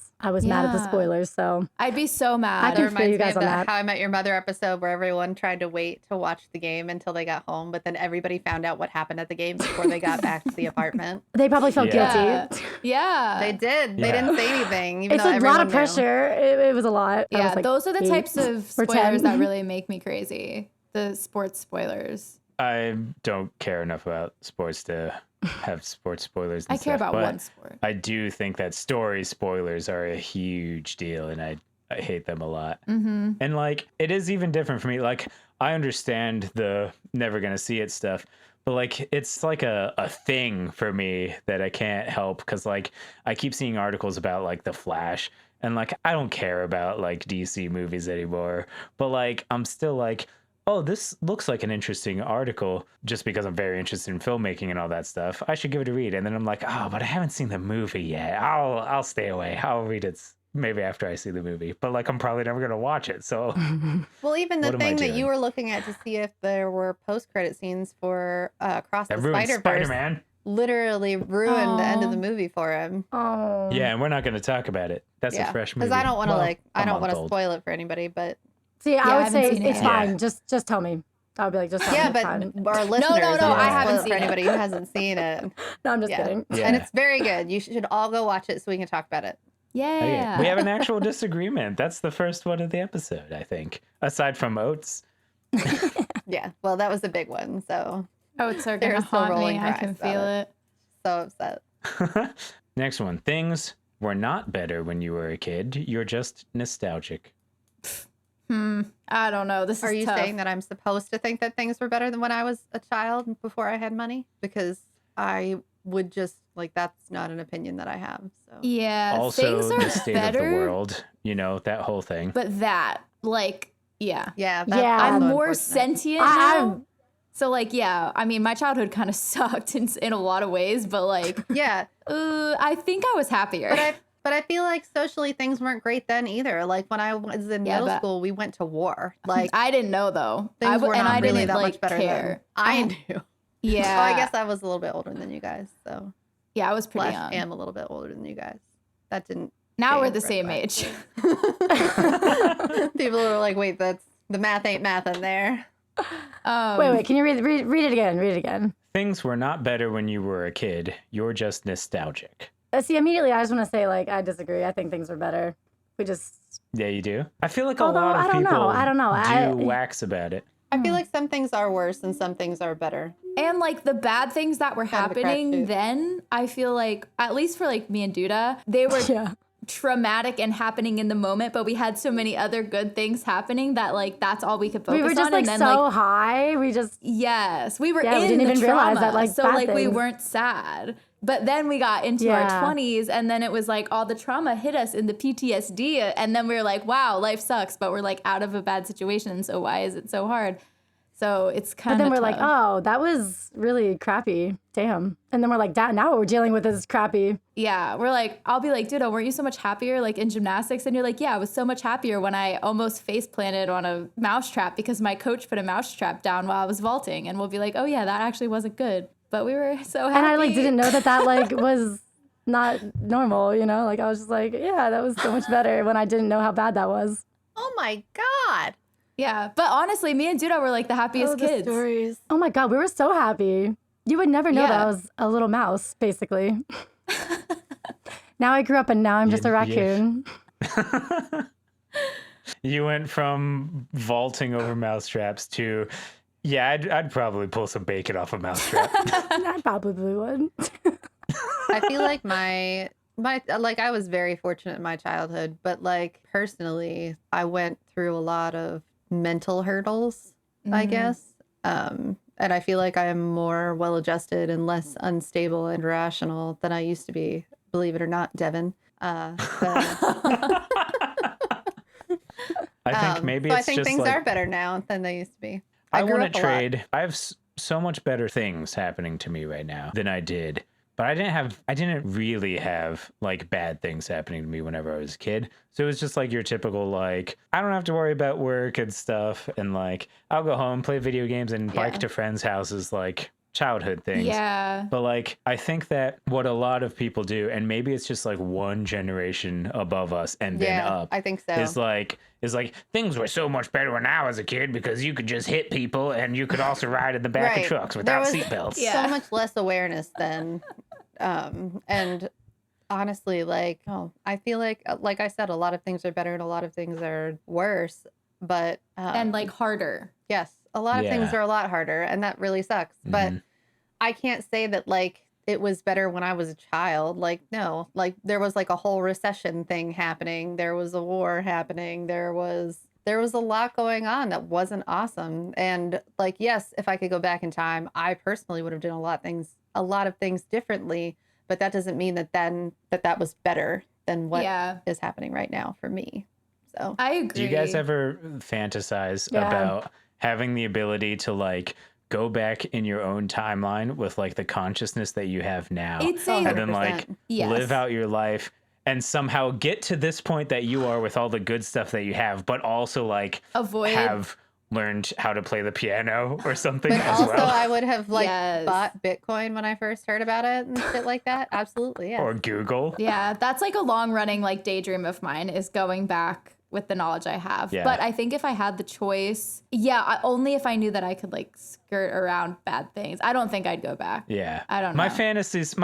mad at the Yeah. spoilers. So I'd be so mad. I That can reminds feel you me guys of on the that. How I Met Your Mother episode where everyone tried to wait to watch the game until they got home, but then everybody found out what happened at the game before they got back to the apartment. they probably felt Yeah. guilty. Yeah. They did. They Yeah. didn't say anything, even It's though a lot everyone of knew. pressure. It was a lot. I Yeah, was, like, those are the 8 types of or spoilers 10. that really make me crazy. The sports spoilers. I don't care enough about sports to have sports spoilers. And I care stuff, about but one sport. I do think that story spoilers are a huge deal, and I hate them a lot. Mm-hmm. And like, it is even different for me. Like, I understand the never gonna see it stuff, but like, it's like a thing for me that I can't help because like, I keep seeing articles about like the Flash, and like, I don't care about like DC movies anymore, but like, I'm still like, oh, this looks like an interesting article just because I'm very interested in filmmaking and all that stuff. I should give it a read. And then I'm like, oh, but I haven't seen the movie yet. I'll stay away. I'll read it maybe after I see the movie. But like, I'm probably never going to watch it. So Well, even the What am I thing that doing? you were looking at to see if there were post-credit scenes for Across the that ruined Spider-Verse Spider-Man. literally ruined the end of Aw. the movie for him. Oh. Yeah, and we're not going to talk about it. That's a fresh movie. Because I don't want to Well, I a don't want month to old. spoil it for anybody, but See, I I would haven't say seen it it's yet. fine. Just tell me. I would be like, just tell yeah, me. but It's fine. our listeners, no, don't I wanna haven't spoil it seen for it. anybody who hasn't seen it. No, I'm just Yeah. kidding. Yeah. And it's very good. You should all go watch it so we can talk about it. Okay. Yeah. We have an actual disagreement. That's the first one of the episode, I think. Aside from oats. Yeah, well, that was a big one, so Oats are They're going to still haunt me. rolling I their can eyes about feel it. it. so upset. Next one. Things were not better when you were a kid. You're just nostalgic. I don't know. This is Are you tough. saying that I'm supposed to think that things were better than when I was a child before I had money? Because I would just that's not an opinion that I have. So Yeah. Also, things are the state better, of the world, that whole thing. but yeah. yeah, Yeah. I'm also more unfortunate. sentient now. So yeah, I mean, my childhood kind of sucked in a lot of ways, but Yeah, I think I was happier. but I feel like socially things weren't great then either. Like when I was in Yeah, middle but- school, we went to war. Like I didn't know though. things were and not I really didn't that much better care. then. I knew. Yeah. Oh, I guess I was a little bit older than you guys. So Yeah, I was pretty Slash young. am a little bit older than you guys. That didn't. Now we're change the right same away. age. People are like, wait, that's the math ain't math in there. Wait. Can you read it again? Read it again. Things were not better when you were a kid. You're just nostalgic. See, immediately I just want to say I disagree. I think things are better. We just Yeah, you do? I feel like Although, a lot of I don't know. people I don't know. do wax about it. I feel like some things are worse and some things are better. And the bad things that were Kind of a happening crapshoot. then, I feel like, at least for me and Duda, they were yeah. traumatic and happening in the moment, but we had so many other good things happening that that's all we could focus We were just on. And then so high. We just yes, we were Yeah, we in didn't the even realize trauma. that, So bad we things. weren't sad. But then we got into our 20s, and then it was like all the trauma hit us in the PTSD. And then we were like, wow, life sucks, but we're like out of a bad situation. So why is it so hard? So it's kind of But then we're tough. like, oh, that was really crappy. Damn. And then we're like, now what we're dealing with is crappy. Yeah, we're like, I'll be like, Duda, weren't you so much happier like in gymnastics? And you're like, yeah, I was so much happier when I almost face planted on a mousetrap because my coach put a mousetrap down while I was vaulting. And we'll be like, oh yeah, that actually wasn't good. But we were so happy. And I like didn't know that like was not normal, you know? Like I was just like, yeah, that was so much better when I didn't know how bad that was. Oh my God. Yeah, but honestly, me and Duda were like the happiest The kids. stories. Oh my God, we were so happy. You would never know that Yeah. I was a little mouse, basically. Now I grew up and now I'm just a raccoon. You went from vaulting over mousetraps to, yeah, I'd probably pull some bacon off a mousetrap. I probably would. I feel like my like I was very fortunate in my childhood, but like personally, I went through a lot of mental hurdles, I guess. And I feel like I am more well-adjusted and less unstable and rational than I used to be. Believe it or not, Devin. But, I think maybe so it's I think just things like, are better now than they used to be. I grew want up to a lot. trade. I have so much better things happening to me right now than I did. But I didn't really have like bad things happening to me whenever I was a kid. So it was just like your typical, like, I don't have to worry about work and stuff. And like, I'll go home, play video games and bike Yeah. to friends' houses, like childhood things. Yeah. But like, I think that what a lot of people do, and maybe it's just like one generation above us and then Yeah, up, I think so. is like things were so much better when I was a kid because you could just hit people and you could also ride in the back of Right. trucks There without was seatbelts. Yeah. so much less awareness then. And honestly, like, I feel like I said, a lot of things are better and a lot of things are worse. But And like harder. yes, a lot of things Yeah. are a lot harder, and that really sucks. But I can't say that like it was better when I was a child. Like, no, like there was like a whole recession thing happening. There was a war happening. There was a lot going on that wasn't awesome. And like, yes, if I could go back in time, I personally would have done a lot of things differently. But that doesn't mean that then that was better than what Yeah. is happening right now for me. So I agree. Do you guys ever fantasize Yeah. about having the ability to like go back in your own timeline with like the consciousness that you have now It's and a then like 100%. Yes. live out your life and somehow get to this point that you are with all the good stuff that you have, but also like avoid. have learned how to play the piano or something But as also, well. I would have like Yes. bought Bitcoin when I first heard about it and shit like that. Absolutely, yeah. Or Google. Yeah, that's like a long running like daydream of mine is going back with the knowledge I have. Yeah. But I think if I had the choice, only if I knew that I could like skirt around bad things. I don't think I'd go back. Yeah. I don't My know.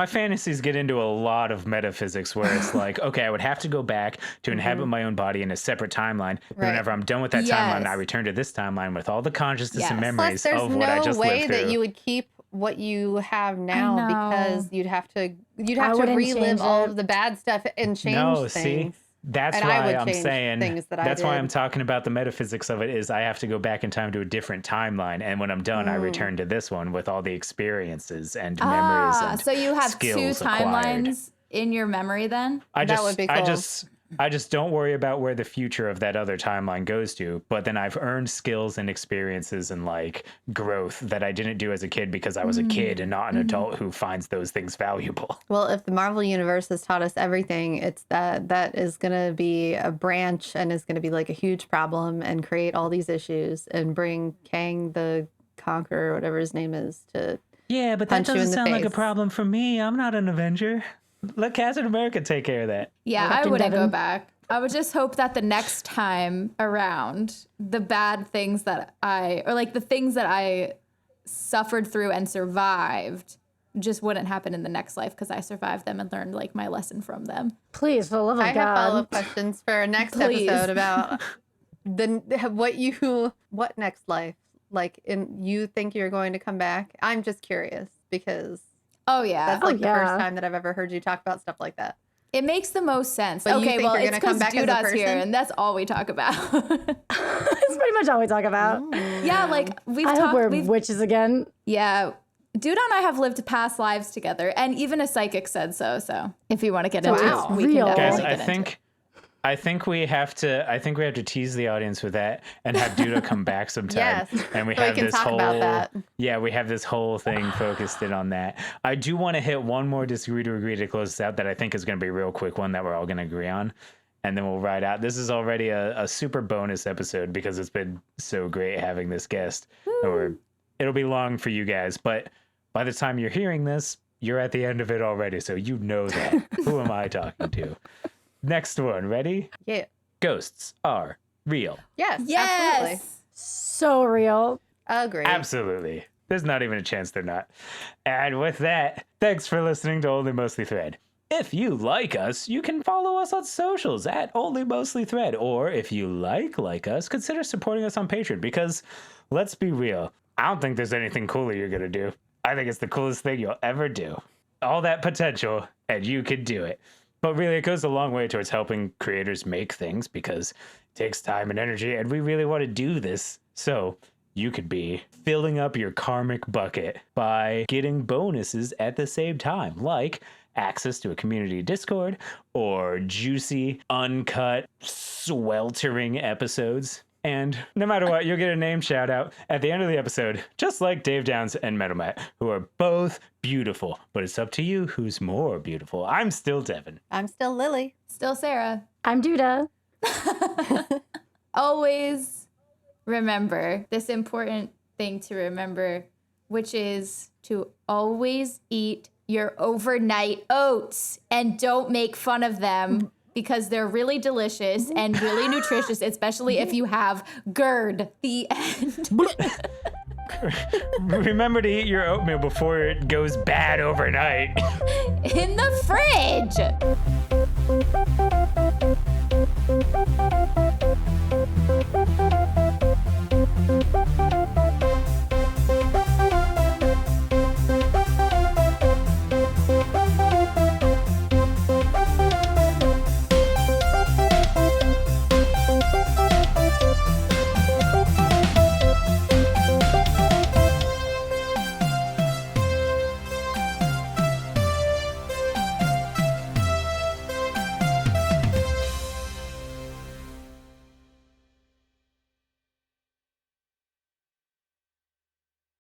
fantasies get into a lot of metaphysics where it's like, okay, I would have to go back to inhabit my own body in a separate timeline. And Right. whenever I'm done with that Yes. timeline, I return to this timeline with all the consciousness and Yes. memories Plus, there's of what I no just way lived that through. you would keep what you have now know. because you'd have to I wouldn't relive change all it. of the bad stuff and change No, things. see, that's And I why would I'm change saying things that I that's why did. I'm talking about the metaphysics of it is I have to go back in time to a different timeline, and when I'm done, I return to this one with all the experiences and memories and So you have two skills acquired. timelines in your memory then? That would be cool. I just don't worry about where the future of that other timeline goes to. But then I've earned skills and experiences and like growth that I didn't do as a kid because I was a kid and not an adult who finds those things valuable. Well, if the Marvel universe has taught us everything, it's that is going to be a branch and is going to be like a huge problem and create all these issues and bring Kang the Conqueror, whatever his name is, to Yeah, but that Punch you in doesn't the sound like a face. problem for me. I'm not an Avenger. Let Captain America take care of that. Yeah, I Captain wouldn't go Devin. back. I would just hope that the next time around, the bad things that the things that I suffered through and survived just wouldn't happen in the next life because I survived them and learned like my lesson from them. Please, for the love of I God. have follow-up questions for our next Please. episode about what next life, like you think you're going to come back. I'm just curious because Oh yeah. that's like the yeah. first time that I've ever heard you talk about stuff like that. It makes the most sense. But you Okay, think well, you're it's gonna come because back as a Duda's here, person? and that's all we talk about. That's pretty much all we talk about. Yeah, like we've I hope we're talked. witches again. Yeah, Duda and I have lived past lives together, and even a psychic said so. So if you want to get into Wow. it, we Real. can Guys, definitely get into it. I think we have to tease the audience with that and have Duda come back sometime. Yes. And we So we have can this talk whole about that. Yeah, we have this whole thing focused in on that. I do want to hit one more disagree to agree to close this out that I think is going to be a real quick one that we're all going to agree on. And then we'll ride out. This is already a super bonus episode because it's been so great having this guest. Or it'll be long for you guys, but by the time you're hearing this, you're at the end of it already, so you know that. Who am I talking to? Next one, ready? Yeah. Ghosts are real. Yes. Absolutely. Yes. So real. Agree. Absolutely. There's not even a chance they're not. And with that, thanks for listening to Only Mostly Thread. If you like us, you can follow us on socials at Only Mostly Thread. Or if you like us, consider supporting us on Patreon because, let's be real, I don't think there's anything cooler you're going to do. I think it's the coolest thing you'll ever do. All that potential, and you can do it. But really, it goes a long way towards helping creators make things because it takes time and energy, and we really want to do this. So you could be filling up your karmic bucket by getting bonuses at the same time, like access to a community Discord or juicy, uncut, sweltering episodes. And no matter what, you'll get a name shout out at the end of the episode, just like Dave Downs and Metal Matt, who are both beautiful. But it's up to you who's more beautiful. I'm still Devin. I'm still Lily. Still Sarah. I'm Duda. Always remember this important thing to remember, which is to always eat your overnight oats and don't make fun of them because they're really delicious and really nutritious, especially if you have GERD. The end. Remember to eat your oatmeal before it goes bad overnight. In the fridge.